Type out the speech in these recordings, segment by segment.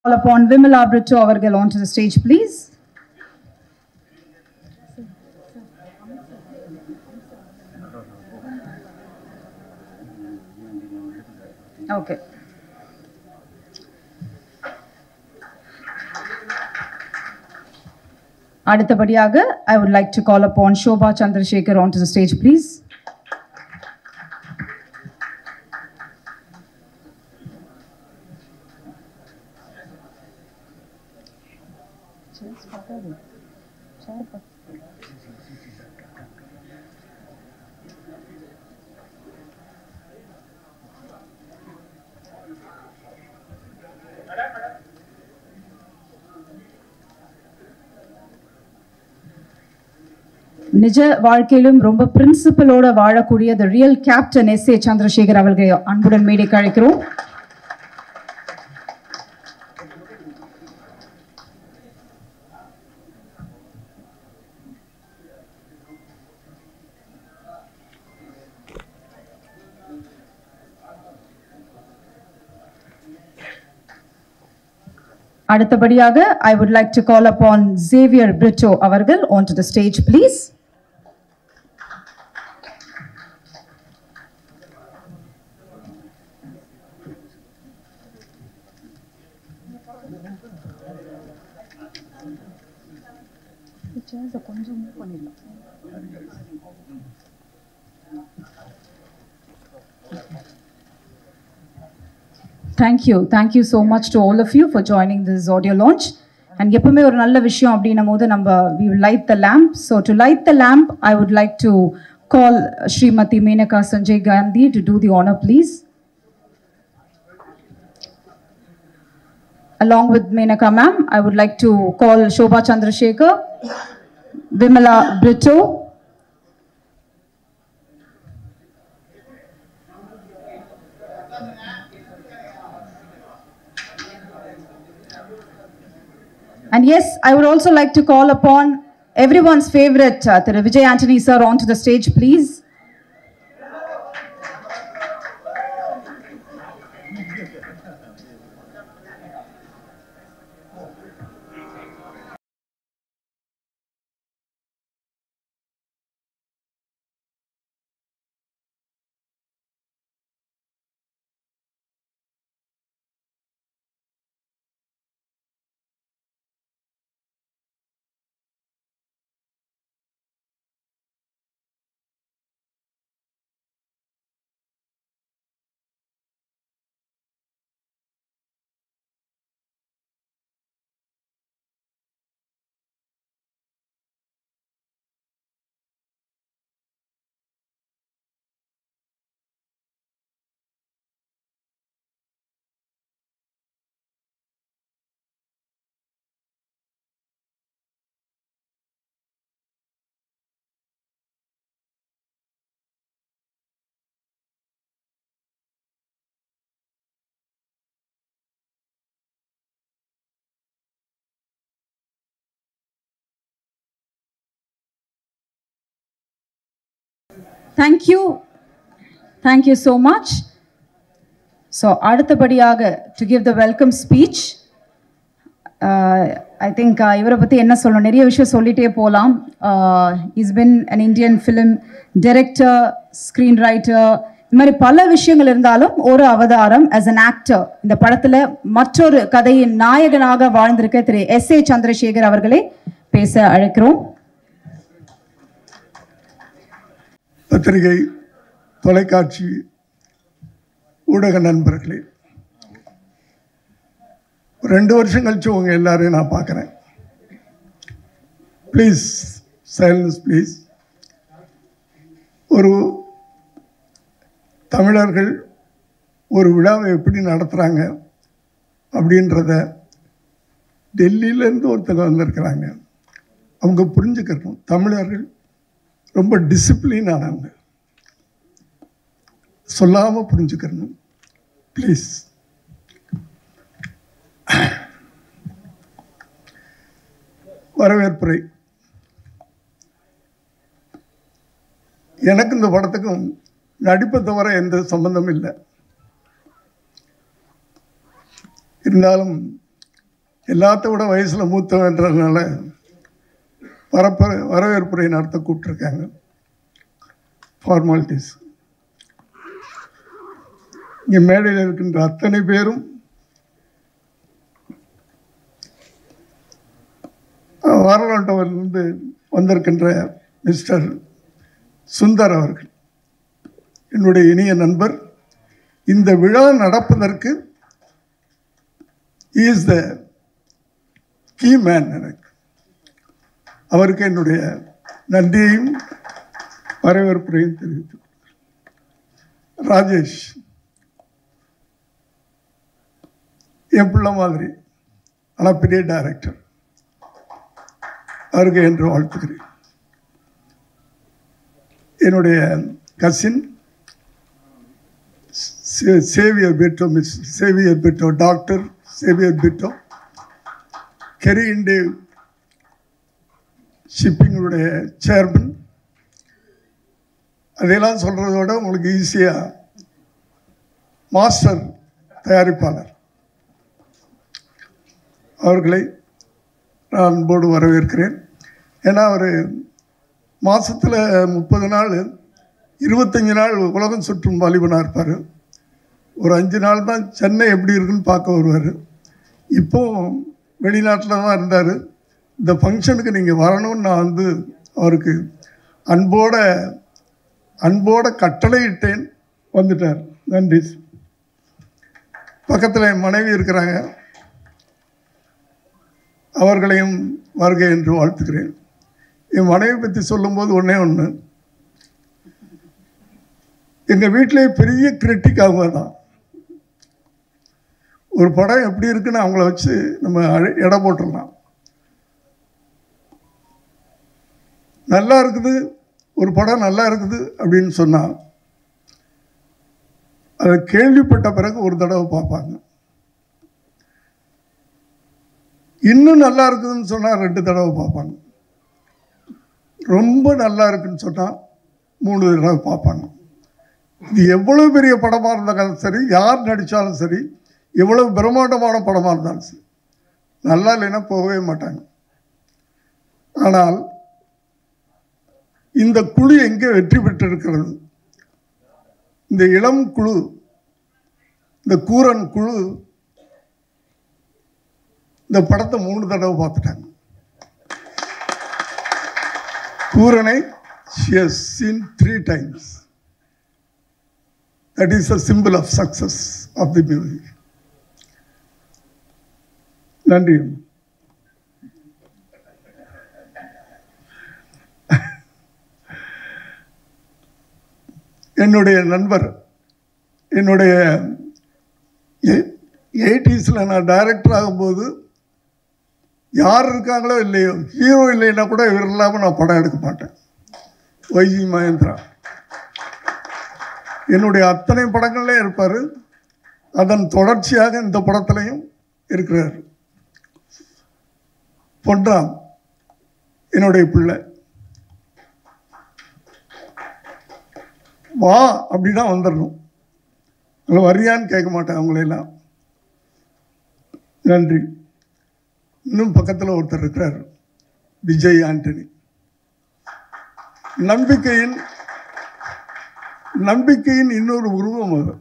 Call upon Vimala Brito Avargal onto the stage, please. Okay. அடுத்தபடியாக, I would like to call upon Shobha Chandrasekhar onto the stage, please. நிஜ வாழ்க்கையிலும் ரொம்ப பிரின்சிபலோட வாழக்கூடிய the real captain S.A. Chandrasekhar அவர்களை அன்புடன் மேடைக்கு அழைக்கிறோம். அடுத்தபடியாக I would like to call upon Xavier Brito அவர்கள் onto the stage, please. Thank you so much to all of you for joining this audio launch. And எப்பவுமே ஒரு நல்ல விஷயம் அப்படின்னும்போது we will light the lamp. So to light the lamp, I would like to call Srimati Menaka Sanjay Gandhi to do the honor, please. Along with Menaka ma'am, I would like to call Shobha Chandrasekhar, Vimala Brito, and yes, I would also like to call upon everyone's favorite, Thiru Vijay Antony sir, onto the stage, please. Thank you so much. So அடுத்தபடியாக to give the welcome speech, I think இவரை பற்றி என்ன சொல்லணும், நிறைய விஷயம் சொல்லிட்டே போகலாம். He's been an Indian film director, screenwriter, இந்த மாதிரி பல விஷயங்கள் இருந்தாலும் ஒரு அவதாரம் as an actor. இந்த படத்தில் மற்றொரு கதையின் நாயகனாக வாழ்ந்திருக்க திரு S.A. சந்திரசேகர் அவர்களை பேச அழைக்கிறோம். பத்திரிகை, தொலைக்காட்சி, ஊடக நண்பர்களே, 2 வருஷம் கழிச்சு உங்க எல்லாரையும் நான் பார்க்குறேன். Please silence please. ஒரு தமிழர்கள் ஒரு விழாவை எப்படி நடத்துகிறாங்க அப்படின்றத டெல்லியிலேருந்து ஒருத்தங்க வந்திருக்கிறாங்க. அவங்க புரிஞ்சுக்கணும், தமிழர்கள் ரொம்ப டிசிப்ளின் ஆனவங்க, சொல்லாமல் புரிஞ்சுக்கணும் ப்ளீஸ். வரவேற்புரை. எனக்கு இந்த படத்துக்கும் நடிப்பை தவிர எந்த சம்பந்தமும் இல்லை. இருந்தாலும் எல்லாத்த விட வயசில் மூத்தவன்றதுனால வரவேற்புரை நடத்த கூப்பிட்டுருக்காங்க. ஃபார்மாலிட்டிஸ். இங்கே மேடையில் இருக்கின்ற அத்தனை பேரும் வாரலாண்டவரிலிருந்து வந்திருக்கின்ற மிஸ்டர் சுந்தர் அவர்கள் என்னுடைய இனிய நண்பர். இந்த விழா நடப்பதற்கு இஸ் த கீ மேன். எனக்கு அவருக்கு என்னுடைய நன்றியையும் வரவேற்புரையும் தெரிவித்து. ராஜேஷ் என் பிள்ளை மாதிரி, ஆனால் பெரிய டைரக்டர், அவருக்கு என்று வாழ்த்துக்கிறேன். என்னுடைய cousin Xavier Britto, miss Xavier Britto, doctor Xavier Britto, Kerry Indev ஷிப்பிங்களுடைய சேர்மன். அதையெல்லாம் சொல்கிறத விட உங்களுக்கு ஈஸியாக மாஸ்டர் தயாரிப்பாளர் அவர்களை நான் அன்போடு வரவேற்கிறேன். ஏன்னா அவர் மாதத்தில் 30 நாள் 25 நாள் உலகம் சுற்றும் வாலிபனாக இருப்பார். ஒரு 5 நாள் தான் சென்னை எப்படி இருக்குன்னு பார்க்க வருவார். இப்போது வெளிநாட்டில் தான் இருந்தார். இந்த ஃபங்க்ஷனுக்கு நீங்கள் வரணும்னு நான் வந்து அவருக்கு அன்போட கட்டளையிட்டேன். வந்துட்டார். நன்றி. பக்கத்தில் என் மனைவி இருக்கிறாங்க, அவர்களையும் வருக என்று வாழ்த்துக்கிறேன். என் மனைவி பற்றி சொல்லும்போது ஒன்று, எங்கள் வீட்டிலே பெரிய கிரிட்டிக் அவங்க தான். ஒரு படம் எப்படி இருக்குன்னு அவங்கள வச்சு நம்ம எடை போட்டுடலாம். நல்லா இருக்குது, ஒரு படம் நல்லா இருக்குது அப்படின்னு சொன்னால் அதை கேள்விப்பட்ட பிறகு ஒரு தடவை பார்ப்பாங்க. இன்னும் நல்லா இருக்குதுன்னு சொன்னால் 2 தடவை பார்ப்பாங்க. ரொம்ப நல்லா இருக்குன்னு சொன்னால் 3 தடவை பார்ப்பாங்க. இது எவ்வளோ பெரிய படமாக இருந்தாலும் சரி, யார் நடித்தாலும் சரி, எவ்வளவு பிரம்மாண்டமான படமாக இருந்தாலும் சரி, நல்லா இல்லைன்னா போகவே மாட்டாங்க. ஆனால் இந்த குழு எங்கே வெற்றி பெற்றிருக்கிறது? இந்த இளம் குழு, இந்த கூரன் குழு இந்த படத்தை 3 தடவை பார்த்துட்டாங்க. கூரனை she has seen 3 times. That is a symbol of success of the movie. நன்றி. என்னுடைய நண்பர், என்னுடைய 80s நான் டைரக்டர் ஆகும்போது யார் இருக்காங்களோ இல்லையோ, ஹீரோ இல்லைன்னா கூட இவர் இல்லாமல் நான் படம் எடுக்க மாட்டேன். வைஜி மகேந்திரா என்னுடைய அத்தனை படங்கள்லேயும் இருப்பார். அதன் தொடர்ச்சியாக இந்த படத்துலையும் இருக்கிறார். பொன்ராம் என்னுடைய பிள்ளை, வா அப்படின்னா வந்துடணும், அதில் வரியான்னு கேட்க மாட்டேன் அவங்களெல்லாம். நன்றி. இன்னும் பக்கத்தில் ஒருத்தர் இருக்கிறார், விஜய் ஆண்டனி. நம்பிக்கையின் இன்னொரு உருவம் அது.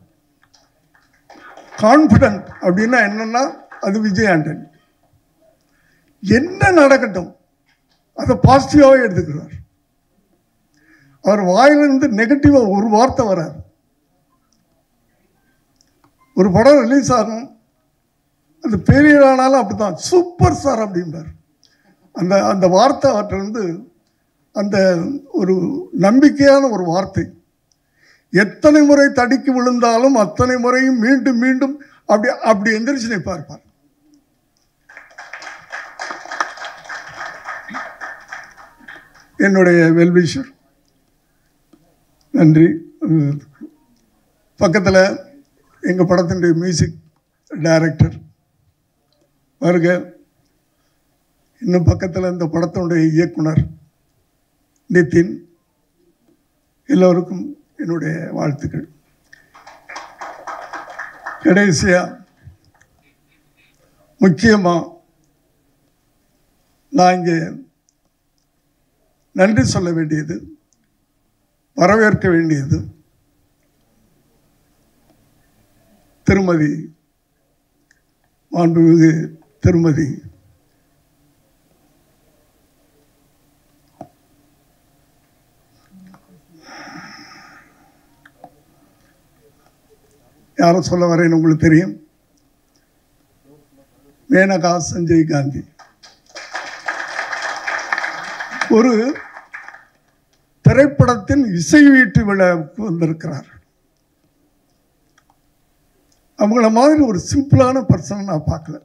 கான்ஃபிடென்ட் அப்படின்னா என்னன்னா அது விஜய் ஆண்டனி. என்ன நடக்கட்டும் அதை பாசிட்டிவாகவே எடுத்துக்கிறார். அவர் வாயிலிருந்து நெகட்டிவாக ஒரு வார்த்தை வராது. ஒரு படம் ரிலீஸ் ஆகும், அது ஃபெயிலியர் ஆனாலும் அப்படி தான், சூப்பர் சார் அப்படின்பார். அந்த வார்த்தை அவற்றிலிருந்து அந்த ஒரு நம்பிக்கையான ஒரு வார்த்தை. எத்தனை முறை தடிக்கு விழுந்தாலும் அத்தனை முறையும் மீண்டும் மீண்டும் அப்படி எந்திரிச்சு நிற்பார். என்னுடைய வெல்விஷர், நன்றி. பக்கத்தில் எங்கள் படத்தினுடைய மியூசிக் டைரக்டர் வருக. இன்னும் பக்கத்தில் இந்த படத்தினுடைய இயக்குனர் நிதின். எல்லோருக்கும் என்னுடைய வாழ்த்துக்கள். கடைசியாக முக்கியமாக நான் இங்கே நன்றி சொல்ல வேண்டியது, வரவேற்க வேண்டியது திருமதி மாண்புமிகு திருமதி யாரை சொல்ல வரேன்னு உங்களுக்கு தெரியும், மேனகா சஞ்சய் காந்தி. ஒரு திரைப்படத்தின் இசை வீட்டு விழாவுக்கு வந்திருக்கிறார். அவங்கள மாதிரி ஒரு சிம்பிளான பர்சனை நான் பார்க்கல.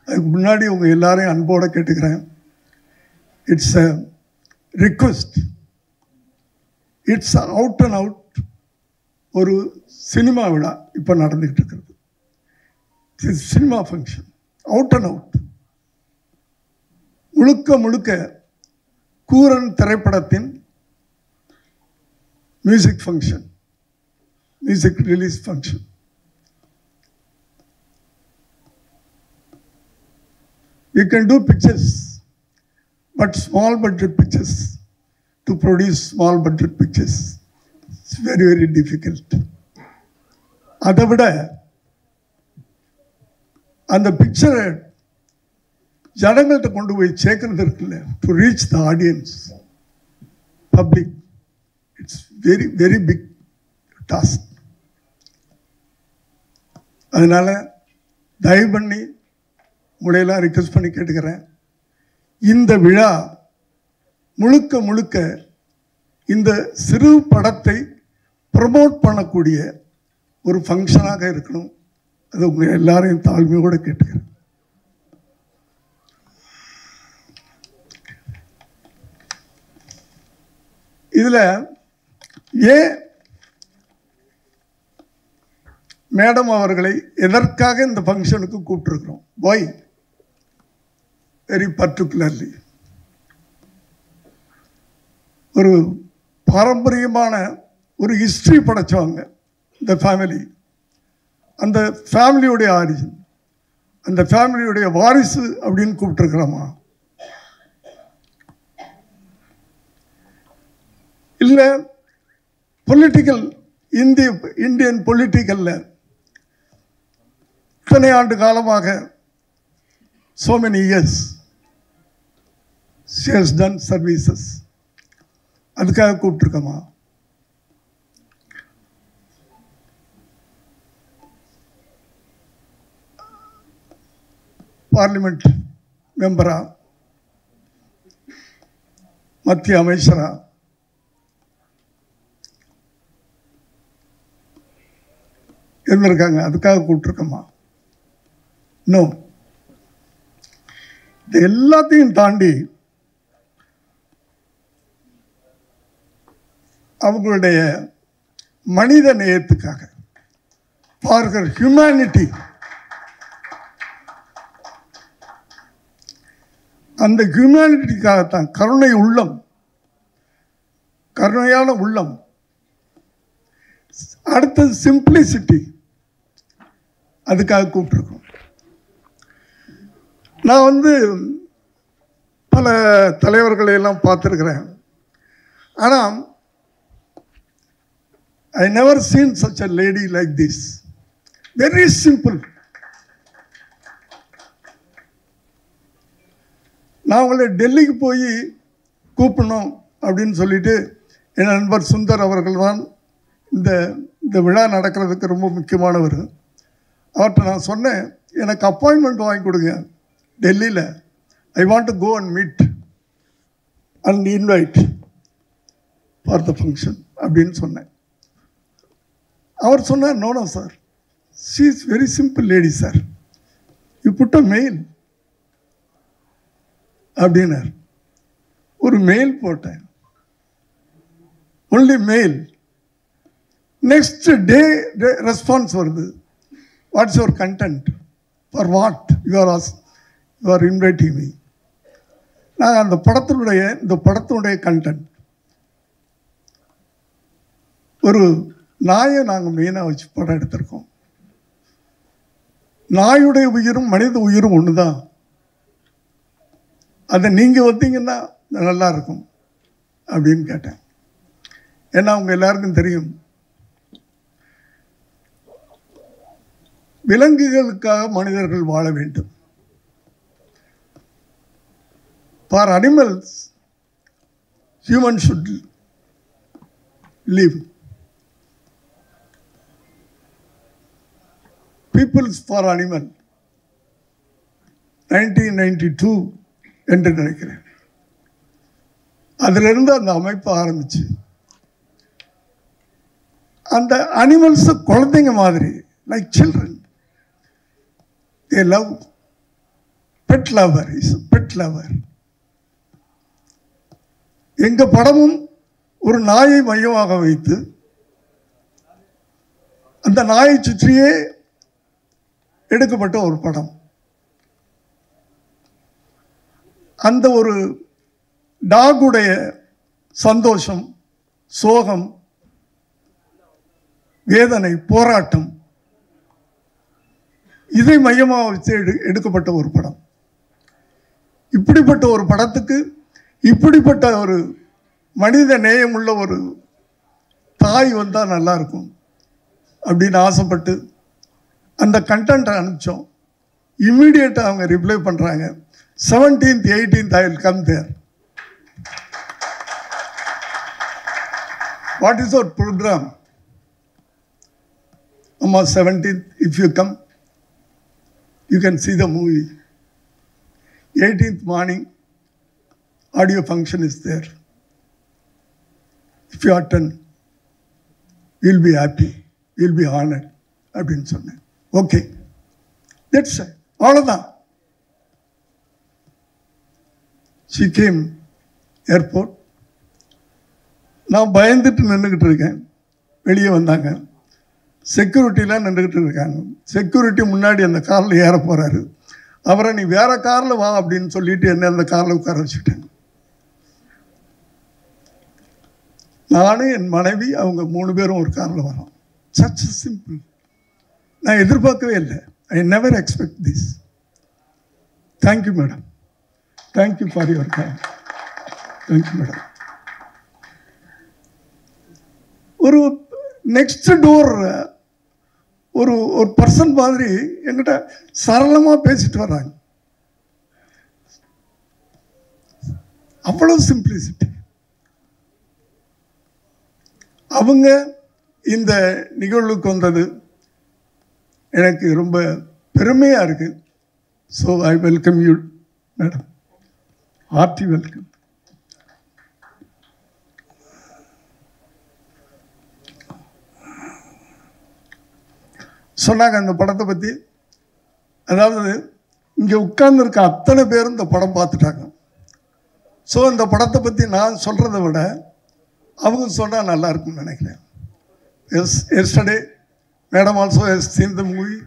அதுக்கு முன்னாடி உங்க எல்லாரையும் அன்போடு கேட்டுக்கிறேன், it's a request, it's out and out ஒரு சினிமா விழா இப்போ நடந்துகிட்டு இருக்கிறது. Cinema function, out and out, முழுக்க முழுக்க கூரன் திரைப்படத்தின் music function, music release function. We can do pictures, but small budget pictures, to produce small budget pictures, it's very, very difficult. அதை விட அந்த பிக்சரை ஜனங்கள்கிட்ட கொண்டு போய் சேர்க்கறது இருக்குல்ல, to reach the audience, public, it's very very big task. அதனால தயவு பண்ணி உங்களையெல்லாம் ரிக்வெஸ்ட் பண்ணி கேட்டுக்கிறேன், இந்த விழா முழுக்க முழுக்க இந்த சிறு படத்தை ப்ரமோட் பண்ணக்கூடிய ஒரு ஃபங்க்ஷனாக இருக்கணும். அது உங்களை எல்லாரையும் தாழ்மையோடு கேட்டுக்கிறேன். இதில் ஏன் மேடம் அவர்களை எதற்காக இந்த ஃபங்க்ஷனுக்கு கூப்பிட்டுருக்கிறோம், வை வெரி பர்டிகுலர்லி, ஒரு பாரம்பரியமான ஒரு ஹிஸ்ட்ரி படைச்சவங்க இந்த ஃபேமிலி, அந்த ஃபேமிலியுடைய ஆரிஜின், அந்த ஃபேமிலியுடைய வாரிசு அப்படின்னு கூப்பிட்டுருக்கிறோமா, இல்லை பொலிட்டிக்கல் இந்தியன் பொலிட்டிக்கல்ல இத்தனை ஆண்டு காலமாக so many years she has done services, அதுக்காக கூப்பிட்டுருக்கோமா? பார்லிமெண்ட் மெம்பரா, மத்திய அமைச்சரா, இருந்திருக்காங்க, அதுக்காக கூப்பிட்டுருக்கோமா? நோ. இது எல்லாத்தையும் தாண்டி அவங்களுடைய மனித நேயத்துக்காக, ஃபார் ஹர் ஹியூமனிட்டி, அந்த ஹியூமனிட்டிக்காகத்தான், கருணை உள்ளம், கருணையான உள்ளம். அடுத்தது சிம்பிளிசிட்டி, அதுக்காக கூப்பிட்டுருக்கோம். நான் பல தலைவர்களை எல்லாம் பார்த்துருக்கிறேன், ஆனால் I never seen such a lady like this. Very simple. நான் உங்களை டெல்லிக்கு போய் கூப்பிடணும் அப்படின்னு சொல்லிட்டு என் நண்பர் சுந்தர் அவர்கள் தான் இந்த விழா நடக்கிறதுக்கு ரொம்ப முக்கியமானவர். அவர்கிட்ட நான் சொன்னேன், எனக்கு அப்பாயின்மெண்ட் வாங்கி கொடுங்க டெல்லியில், I want to go and meet and invite for the function அப்படின்னு சொன்னேன். அவர் சொன்னார், no sir, she is very simple lady sir, you put a mail அப்படின்னார். ஒரு மெயில் போட்டேன், only mail. Next day response வருது, what's your content, for what you are inviting me. நாங்கள் இந்த படத்தினுடைய கண்டென்ட், ஒரு நாயை நாங்கள் மெயினாக வச்சு படம் எடுத்திருக்கோம். நாயுடைய உயிரும் மனித உயிரும் ஒன்று தான். அதை நீங்கள் வந்தீங்கன்னா நல்லா இருக்கும் அப்படின்னு கேட்டேன். ஏன்னா அவங்க எல்லாருக்கும் தெரியும், விலங்குகளுக்காக மனிதர்கள் வாழ வேண்டும். For animals human should live. Peoples for animal 1992 என்று நினைக்கிறேன். அதிலிருந்து அந்த அமைப்பு ஆரம்பிச்சு அந்த அனிமல்ஸ் குழந்தைங்க மாதிரி, like children, they love, pet lover is a pet lover. எங்க படமும் ஒரு நாயை மையமாக வைத்து அந்த நாயை சுற்றியே எடுக்கப்பட்ட ஒரு படம். அந்த ஒரு டாகுடைய சந்தோஷம், சோகம், வேதனை, போராட்டம், இதை மையமாக வச்சு எடுக்கப்பட்ட ஒரு படம். இப்படிப்பட்ட ஒரு படத்துக்கு இப்படிப்பட்ட ஒரு மனித நேயமுள்ள ஒரு தாய் வந்தால் நல்லா இருக்கும் அப்படின்னு ஆசைப்பட்டு அந்த கண்டென்ட்டை அனுப்பிச்சோம். இம்மிடியேட்டாக அவங்க ரிப்ளை பண்ணுறாங்க, 17th 18th I will come there. What is our program? Amma 17th, if you come, you can see the movie. 18th morning, audio function is there. If you attend, you'll be happy, you'll be honored. அப்படின்னு சொன்னேன். Okay, that's it, அவ்வளோதான். She came airport. நான் பயந்துட்டு நின்றுக்கிட்டு இருக்கேன். வெளியே வந்தாங்க, செக்யூரிட்டிலாம் நின்றுக்கிட்டு இருக்காங்க. செக்யூரிட்டி முன்னாடி அந்த காரில் ஏற போகிறாரு. அவரை நீ வேற காரில் வா அப்படின்னு சொல்லிட்டு என்ன அந்த காரில் உட்கார வச்சுட்டேன். நானும் என் மனைவி அவங்க 3 பேரும் ஒரு காரில் வரோம். Such simple. நான் எதிர்பார்க்கவே இல்லை. I never expect this. Thank you madam, thank you for your time. Thank you madam. ஒரு நெக்ஸ்ட் டோர் ஒரு ஒரு பர்சன் மாதிரி என்கிட்ட சரளமாக பேசிட்டு வர்றாங்க. அவ்வளோ சிம்பிளிசிட்டி. அவங்க இந்த நிகழ்வுக்கு வந்தது எனக்கு ரொம்ப பெருமையாக இருக்குது. So I welcome you madam, hearty welcome. சொன்னாங்க அந்த படத்தை பற்றி. அதாவது இங்கே உட்கார்ந்துருக்க அத்தனை பேரும் இந்த படம் பார்த்துட்டாங்க. ஸோ இந்த படத்தை பற்றி நான் சொல்கிறத விட அவங்க சொன்னால் நல்லா இருக்கும்னு நினைக்கிறேன். Yesterday madam also has scene the movie.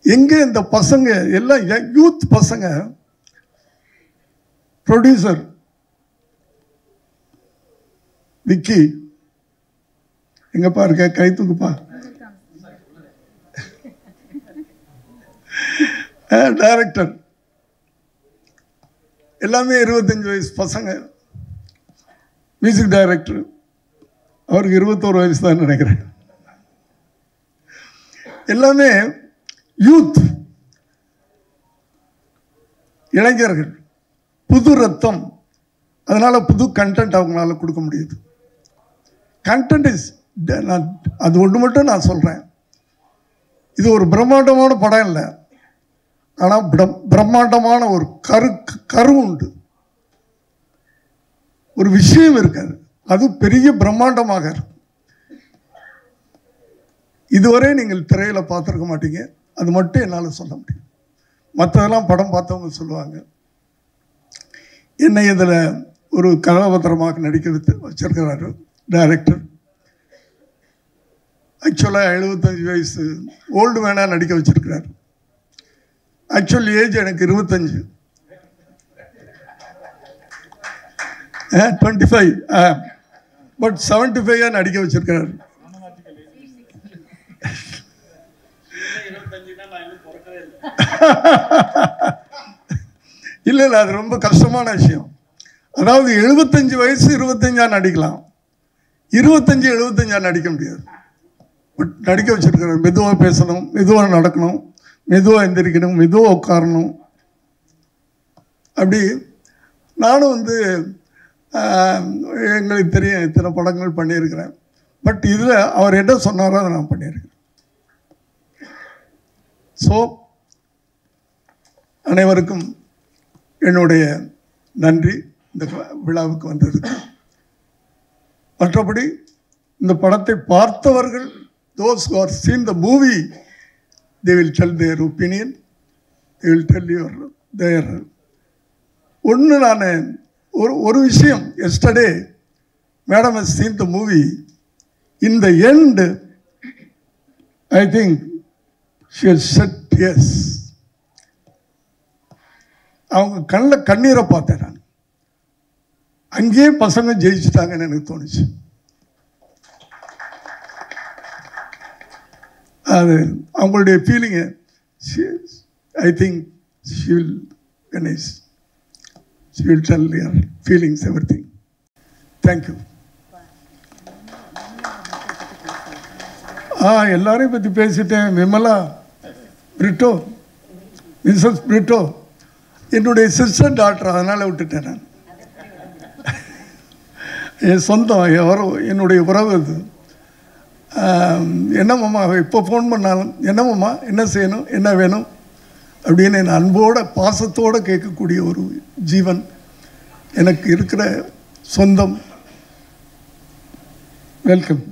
எங்கே இந்த பசங்க எல்லாம் யூத் பசங்க, ப்ரொடியூசர் விக்கி எங்கப்பா இருக்க, கை தூக்குப்பா. டைரக்டர் எல்லாமே 25 வயசு பசங்க. மியூசிக் டைரக்டர் அவருக்கு 21 வயசு தான் நினைக்கிறேன். எல்லாமே யூத், இளைஞர்கள், புது ரத்தம். அதனால புது கண்டென்ட் அவங்களால கொடுக்க முடியுது. கண்டென்ட் இஸ், நான் அது ஒன்று மட்டும் நான் சொல்கிறேன், இது ஒரு பிரம்மாண்டமான படம் இல்லை, ஆனால் பிரம்மாண்டமான ஒரு கரு உண்டு, ஒரு விஷயம் இருக்காது. அது பெரிய பிரம்மாண்டமாக இருக்கும். இதுவரை நீங்கள் திரையில் பார்த்துருக்க மாட்டீங்க. அது மட்டும் என்னால் சொல்ல முடியும். மற்றதெல்லாம் படம் பார்த்தவங்க சொல்லுவாங்க. என்னை இதில் ஒரு கதாபாத்திரமாக நடிக்க வச்சிருக்கிறாரு டைரக்டர். ஆக்சுவலாக 75 வயசு ஓல்டு மேனாக நடிக்க வச்சிருக்கிறார். ஆக்சுவல் ஏஜ் எனக்கு 25, 25, பட் 75 நடிக்க வச்சிருக்கிறார். இல்லை இல்லை, அது ரொம்ப கஷ்டமான விஷயம். அதாவது 75 வயசு 25 நடிக்கலாம், 25 75 நடிக்க முடியாது. பட் நடிக்க வச்சுருக்கிறேன். மெதுவாக பேசணும், மெதுவாக நடக்கணும், மெதுவாக எந்திரிக்கணும், மெதுவாக உட்காரணும். அப்படி நானும் வந்து எங்களுக்கு தெரியும் இத்தனை படங்கள் பண்ணியிருக்கிறேன். பட் இதில் அவர் என்ன சொன்னாரோ அதை நான் பண்ணியிருக்கிறேன். ஸோ அனைவருக்கும் என்னுடைய நன்றி இந்த விழாவுக்கு வந்ததுக்கு. மற்றபடி இந்த படத்தை பார்த்தவர்கள், those who have seen the movie, they will tell their opinion, they will tell their ஒன்று. நான் ஒரு விஷயம், yesterday madam has seen the movie. In the end I think she has said yes. அவங்க கண்ணில் கண்ணீரை பார்த்தேன் நான். அங்கேயே பசங்க ஜெயிச்சுட்டாங்கன்னு எனக்கு தோணுச்சு. அது அவங்களுடைய feeling I think she will Ganesh, she will tell your feelings, everything. Thank you. எல்லாரையும் பற்றி பேசிட்டேன். விமலா பிரிட்டோ, மிஸ்ஸஸ் பிரிட்டோ என்னுடைய சிஸ்டர் டாக்டர், அதனால் விட்டுட்டேன் நான். என் சொந்தம், என்னுடைய உறவு அது. என்னம்மா இப்போ ஃபோன் பண்ணாலும் என்னம்மா என்ன செய்யணும், என்ன வேணும் அப்படின்னு என் அன்போட பாசத்தோடு கேட்கக்கூடிய ஒரு ஜீவன் எனக்கு இருக்கிற சொந்தம். Welcome.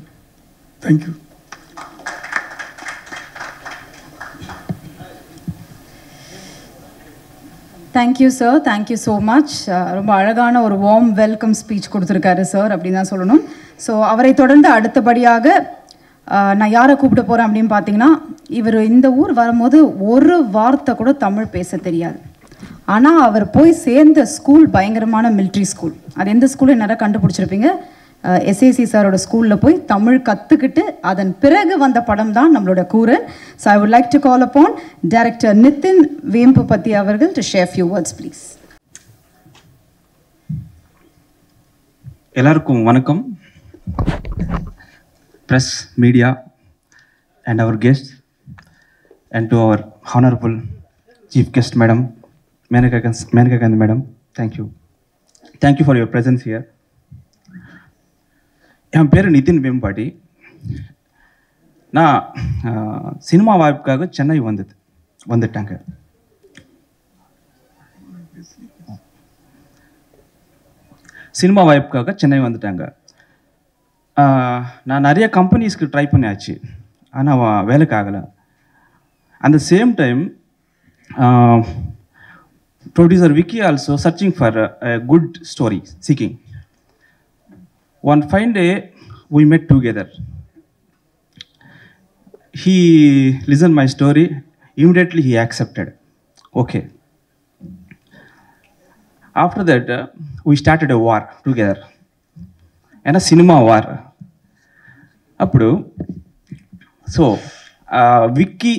Thank you. Thank you sir, thank you so much. ரொம்ப அழகான ஒரு வார்ம் வெல்கம் ஸ்பீச் கொடுத்துருக்காரு சார் அப்படின்னு தான் சொல்லணும். ஸோ அவரை தொடர்ந்து அடுத்தபடியாக நான் யாரை கூப்பிட்டு போகிறேன் அப்படின்னு பார்த்தீங்கன்னா, இவர் இந்த ஊர் வரும்போது ஒரு வார்த்தை கூட தமிழ் பேச தெரியாது. ஆனால் அவர் போய் சேர்ந்த ஸ்கூல் பயங்கரமான மிலிட்ரி ஸ்கூல். அது எந்த ஸ்கூல் நிறைய கண்டுபிடிச்சிருப்பீங்க. எஸ்ஏசி சாரோட ஸ்கூலில் போய் தமிழ் கற்றுக்கிட்டு அதன் பிறகு வந்த படம் தான் நம்மளோட Kooran. So I would like to call upon director Nithin Vembupathi அவர்கள் to share few words please. எல்லாருக்கும் வணக்கம். Press, media and our guests, and to our honorable chief guest madam Menaka Gandhi madam, thank you for your presence here. என் பேர் நிதின் வேம்புபதி. நான் cinema வாய்ப்புக்காக சென்னை வந்துட்டாங்க. Cinema வாய்ப்புக்காக சென்னை வந்துட்டாங்க. நான் நிறைய கம்பெனிஸ்க்கு ட்ரை பண்ணியாச்சு, ஆனால் வேலைக்கு ஆகலை. அந்த same time producer Vicky also searching for a good story, seeking. One fine day we met together. He listened my story. Immediately he accepted. Okay. After that we started a war together. And a cinema war. Appudu so Vicky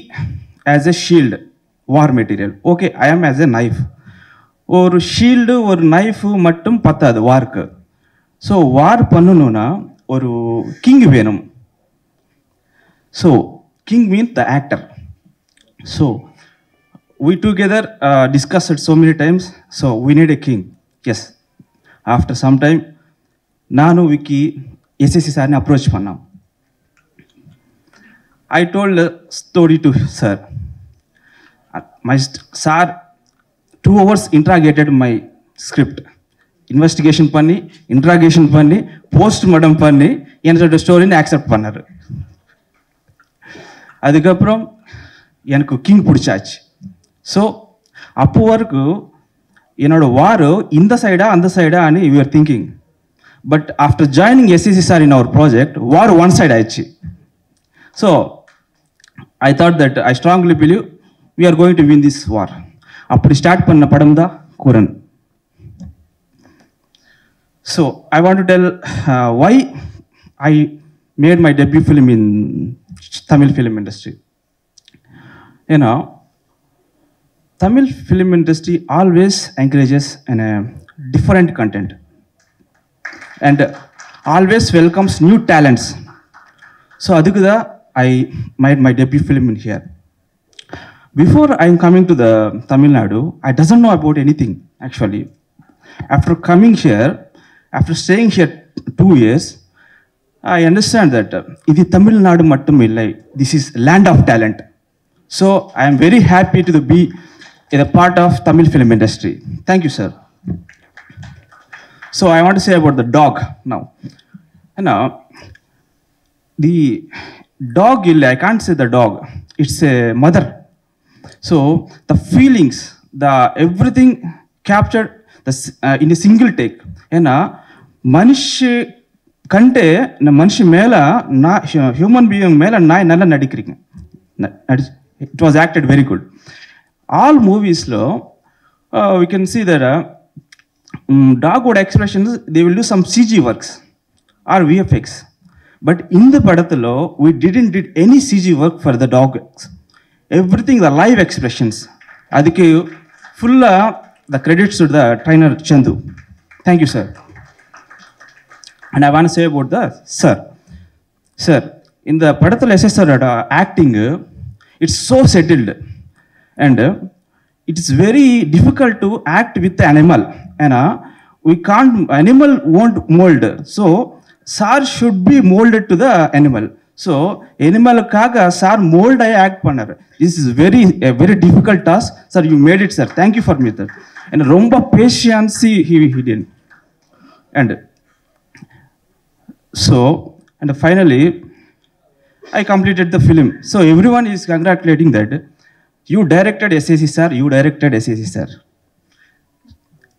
as a shield, war material. Okay, I am as a knife. Or shield or knife mattum pathadu war ku. So war pannununa oru king venum. So king means the actor. So we together discussed it so many times. So we need a king. Yes. After some time nanu Vicky SSC sir ne approach pannam. I told a story to sir. My sir 2 hours interrogated my script. Investigation பண்ணி, interrogation பண்ணி, postmortem பண்ணி என்னோட ஸ்டோரின்னு accept பண்ணார். அதுக்கப்புறம் எனக்கு king பிடிச்சாச்சு. So அப்போ வரைக்கும் என்னோட வார் இந்த சைடா அந்த சைடா అని we are thinking. But after joining SCC sir in our project war one side ஆயிடுச்சு. So I thought that I strongly believe we are going to win this war. அப்படி ஸ்டார்ட் பண்ண படம் தான் Kooran. So I want to tell why I made my debut film in Tamil film industry. You know, Tamil film industry always encourages in a different content and always welcomes new talents. So adukku I made my debut film in here. Before I am coming to the Tamil Nadu, I doesn't know about anything actually. After coming here, after staying here 2 years, I understand that இது தமிழ்நாடு மட்டும் இல்லை, this is land of talent. So I am very happy to be a part of Tamil film industry. Thank you, sir. So I want to say about the dog now. Now, the dog, I can't say the dog, it's a mother. So the feelings, the everything captured in a single take. ஏன்னா மனுஷ கண்டே மனுஷ மேலே human being மேலே நான் நல்லா நடிக்கிறீங்க. It was acted very good. All movieslo we can see that dogwood expressions, they will do some CG works or VFX. But in the padathalo, we didn't did any CG work for the dogs. Everything the live expressions. Adike full the credits to the trainer Chandu. Thank you, sir. And I want to say about the sir, in the padathal SSR acting, it's so settled and it is very difficult to act with the animal. And we can't, animal won't mold. So sir should be molded to the animal. So animal kaga sir mold I act pannar. This is a very difficult task. Sir, you made it, sir. Thank you for me, sir. And romba patience he did. And so, and finally I completed the film. So everyone is congratulating that you directed SAC, sir. You directed SAC, sir.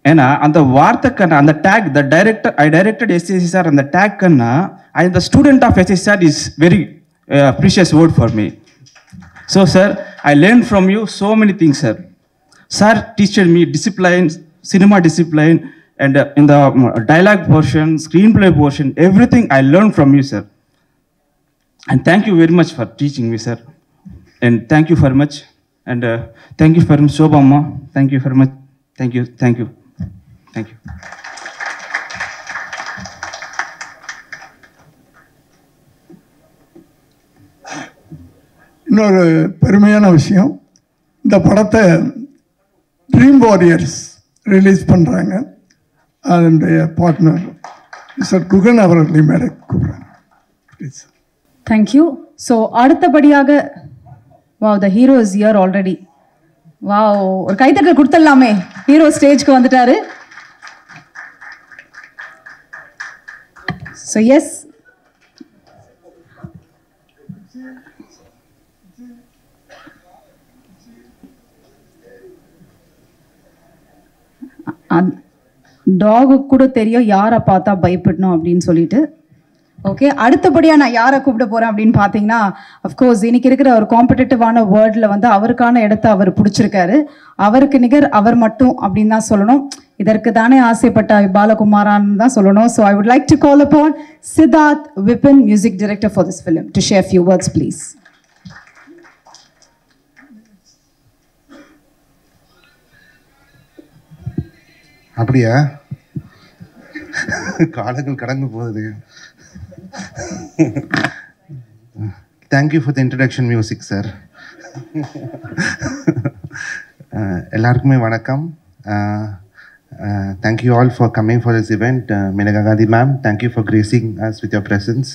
And on the Vartakanna, on the tag, the director, I directed SAC, sir, and the tag Kanna, I am the student of SAC, sir, is very precious word for me. So, sir, I learned from you so many things, sir. Sir teached me discipline, cinema discipline, and in the dialogue portion, screenplay portion, everything I learned from you, sir. And thank you very much for teaching me, sir. And thank you very much. And thank you very much, Shobhamma. Thank you very much. Thank you. Thank you. Thank you. இன்னொரு பெருமையான விஷயம், இந்த படத்தை dream warriors release பண்ணுறாங்க. அதனுடைய partner mister Guhan அவர்களை மேலே கூப்பிட்றாங்க. ப்ளீஸ். தேங்க்யூ. ஸோ அடுத்தபடியாக wow, the hero is here already. Wow, ஒரு கைத்தட்டல் கொடுத்துடலாமே. ஹீரோ ஸ்டேஜ்க்கு வந்துட்டாரு. ஸோ எஸ், டாகு கூட தெரியும் யாரை பார்த்தா பயப்படணும் அப்படின்னு சொல்லிட்டு. ஓகே, அடுத்தபடியாக நான் யாரை கூப்பிட போகிறேன் அப்படின்னு பார்த்தீங்கன்னா, அஃப்கோர்ஸ் இன்னைக்கு இருக்கிற ஒரு காம்படிட்டிவான வேர்ல்டில் வந்து அவருக்கான இடத்த அவர் பிடிச்சிருக்காரு. அவருக்கு நிகர் அவர் மட்டும் அப்படின்னு தான் சொல்லணும். இதற்கு தானே ஆசைப்பட்ட பாலகுமாரான்னு தான் சொல்லணும். So I would like to call upon Siddharth Vipin, music director for this film, to share few words please. அப்படியா? காலங்கள் கடந்து போகுது. Thank you for the introduction music sir. எல்லாருக்குமே வணக்கம். Thank you all for coming for this event. Maneka Gandhi ma'am, thank you for gracing us with your presence.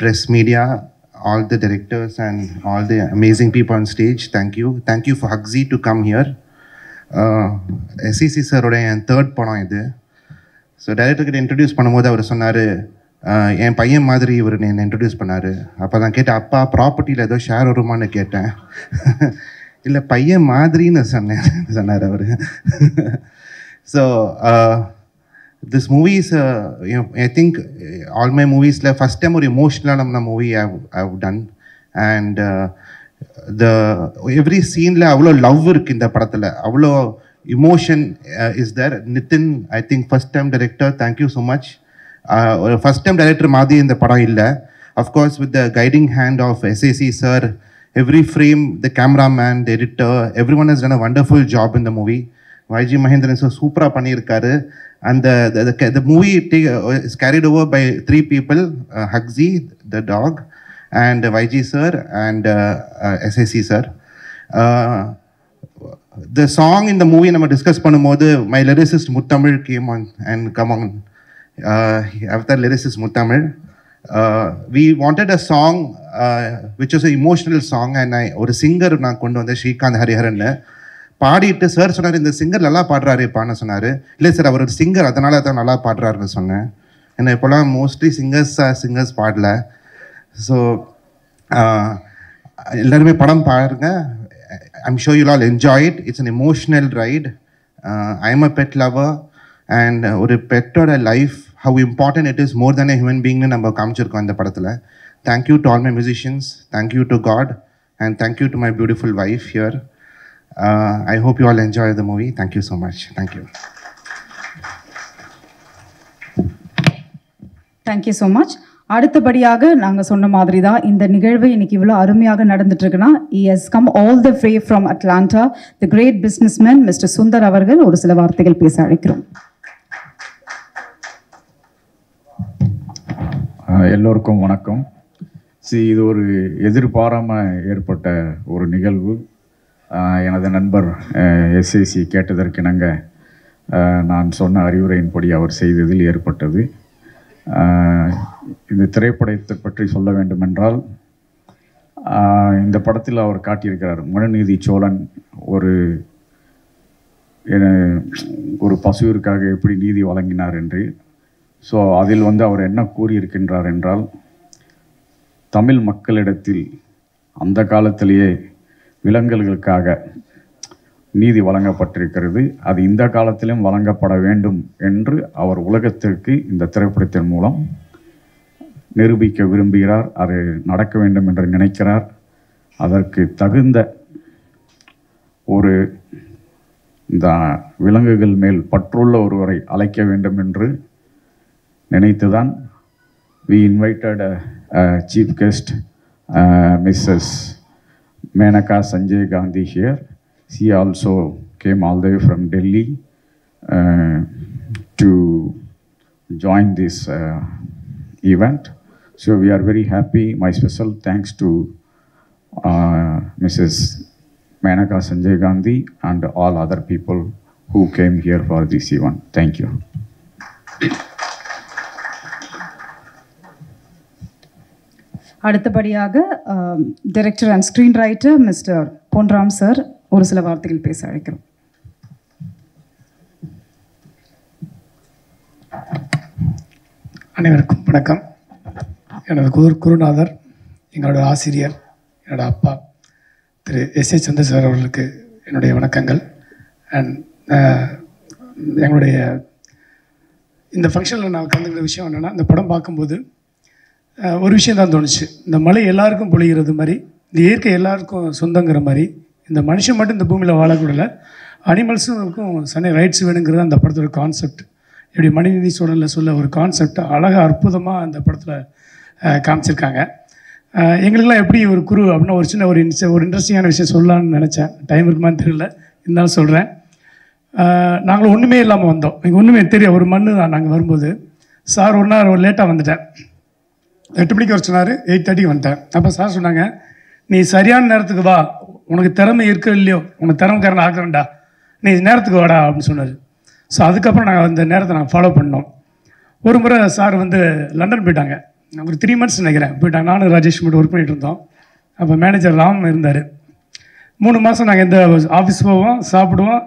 Press media, all the directors and all the amazing people on stage, thank you. Thank you for Hugzy to come here. SCC சாரோட என் third படம் இது. So டைரக்டர்கிட்ட introduce பண்ணும்போது அவர் சொன்னார், என் பையன் மாதிரி இவர் என்னை introduce பண்ணார். அப்போ தான் கேட்டேன், அப்பா ப்ராப்பர்ட்டியில் ஏதோ ஷேர் வருமானு கேட்டேன். இல்லை பையன் மாதிரின்னு சொன்னார் அவர். So this movie is I think all my movies la first time or emotional movie I've done, and the every scene la avlo love irukku inda padathila, avlo emotion is there. Nitin, I think first time director, thank you so much. First time director maadi inda padam illa, of course with the guiding hand of SAC sir, every frame, the cameraman, the editor, everyone has done a wonderful job in the movie. YG Mahendran is super பண்ணியிருக்காரு. And the movie is carried over by 3 people, Hugzy, the dog, and YG sir, and SAC sir. The song in the movie நம்ம discuss பண்ணும்போது my lyricist Muthamil came on and come on. After lyricist Muthamil, we wanted a song which was an emotional song, and ஒரு singer நான் கொண்டு வந்தேன், ஸ்ரீகாந்த் ஹரிஹரன். பாடிட்டு sir சொன்னார், இந்த singer நல்லா பாடுறாருப்பான்னு சொன்னார். இல்லை சார், அவர் ஒரு சிங்கர், அதனால தான் நல்லா பாடுறாருன்னு சொன்னேன். ஏன்னா இப்போலாம் மோஸ்ட்லி சிங்கர்ஸ் பாடல. ஸோ எல்லாருமே படம் பாருங்க. I'm sure you'll all enjoy it. It's an emotional ride. I'm a pet lover, and ஒரு பெட்டோட life how important it is more than a human being நம்ம காமிச்சிருக்கோம் இந்த படத்தில். Thank you to all my musicians. Thank you to God, and thank you to my beautiful wife here. I hope you all enjoy the movie. Thank you so much. Thank you. Thank you so much. அடுத்தபடியாக நாங்கள் சொன்ன மாதிரி தான் இந்த நிகழ்வு இன்னைக்கு இவ்வளோ அருமையாக நடந்துட்டு இருக்குன்னா, he has come all the way from Atlanta, the great businessman Mr. Sundar அவர்கள் ஒரு சில வார்த்தைகள் பேச அழைக்கிறோம். எல்லோருக்கும் வணக்கம். இது ஒரு எதிர்பாராமல் ஏற்பட்ட ஒரு நிகழ்வு. எனது நண்பர் எஸ்ஏசி கேட்டதற்கிணங்க நான் சொன்ன அறிவுரையின்படி அவர் செய்ததில் ஏற்பட்டது. இந்த திரைப்படத்தை பற்றி சொல்ல வேண்டுமென்றால், இந்த படத்தில் அவர் காட்டியிருக்கிறார் மனுநீதி சோழன் ஒரு பசுவிற்காக எப்படி நீதி வழங்கினார் என்று. ஸோ அதில் அவர் என்ன கூறியிருக்கின்றார் என்றால், தமிழ் மக்களிடத்தில் அந்த காலத்திலேயே விலங்குகளுக்காக நீதி வழங்கப்பட்டிருக்கிறது, அது இந்த காலத்திலும் வழங்கப்பட வேண்டும் என்று அவர் உலகத்திற்கு இந்த திரைப்படத்தின் மூலம் நிரூபிக்க விரும்புகிறார். அது நடக்க வேண்டும் என்று நினைக்கிறார். அதற்கு தகுந்த இந்த விலங்குகள் மேல் பற்றுள்ள ஒருவரை அழைக்க வேண்டும் என்று நினைத்துதான் we invited a chief guest, Mrs. Menaka Sanjay Gandhi here. She also came all the way from Delhi to join this event. So we are very happy. My special thanks to Mrs. Menaka Sanjay Gandhi and all other people who came here for this event. Thank you. அடுத்தபடியாக director and screen writer mister Ponram sir ஒரு சில வார்த்தைகள் பேச அழைக்கிறோம். அனைவருக்கும் வணக்கம். எனது குருநாதர், எங்களோட ஆசிரியர், என்னோட அப்பா திரு எஸ்.ஏ. சந்திரசேகர் அவர்களுக்கு என்னுடைய வணக்கங்கள். அண்ட் எங்களுடைய இந்த ஃபங்க்ஷனில் நான் கலந்துக்கிற விஷயம் என்னென்னா, இந்த படம் பார்க்கும்போது ஒரு விஷயம் தான் தோணுச்சு. இந்த மழை எல்லாருக்கும் பொழிகிறது மாதிரி, இந்த இயற்கை எல்லாருக்கும் சொந்தங்கிற மாதிரி, இந்த மனுஷன் மட்டும் இந்த பூமியில் வாழக்கூடல, அனிமல்ஸுக்கும் சனி ரைட்ஸ் வேணுங்கிறது அந்த படத்தோட கான்செப்ட். இப்படி மனிதநீதி சூழலில் சொல்ல ஒரு கான்செப்ட் அழகாக அற்புதமாக அந்த படத்தில் காமிச்சிருக்காங்க. எங்களுக்கெல்லாம் எப்படி ஒரு குரு அப்படின்னா ஒரு சின்ன ஒரு இன்ட்ரெஸ்டிங்கான விஷயம் சொல்லலான்னு நினச்சேன். டைம் இருக்குமான்னு தெரியல, இருந்தாலும் சொல்கிறேன். நாங்களும் ஒன்றுமே இல்லாமல் வந்தோம். எங்கள் ஒன்றுமே தெரியும், ஒரு மண்ணு தான். நாங்கள் வரும்போது சார் ஒரு நாள் லேட்டாக வந்துட்டேன். 8 மணிக்கு வர சொன்னார், 8:30 வந்துட்டேன். அப்போ சார் சொன்னாங்க, நீ சரியான நேரத்துக்கு வா, உனக்கு திறமை இருக்கோ இல்லையோ, உனக்கு திறமைக்காரன் ஆக்குறேன்டா, நீ நேரத்துக்கு வாடா அப்படின்னு சொன்னார். ஸோ அதுக்கப்புறம் நாங்கள் அந்த நேரத்தை நாங்கள் ஃபாலோ பண்ணோம். ஒரு முறை சார் லண்டன் போயிட்டாங்க. ஒரு 3 months நினைக்கிறேன் போயிட்டாங்க. நானும் ராஜேஷ் மட்டும் ஒர்க் பண்ணிகிட்டு இருந்தோம். அப்போ மேனேஜர் ராம் இருந்தார். 3 மாதம் நாங்கள் எந்த ஆஃபீஸ் போவோம், சாப்பிடுவோம்,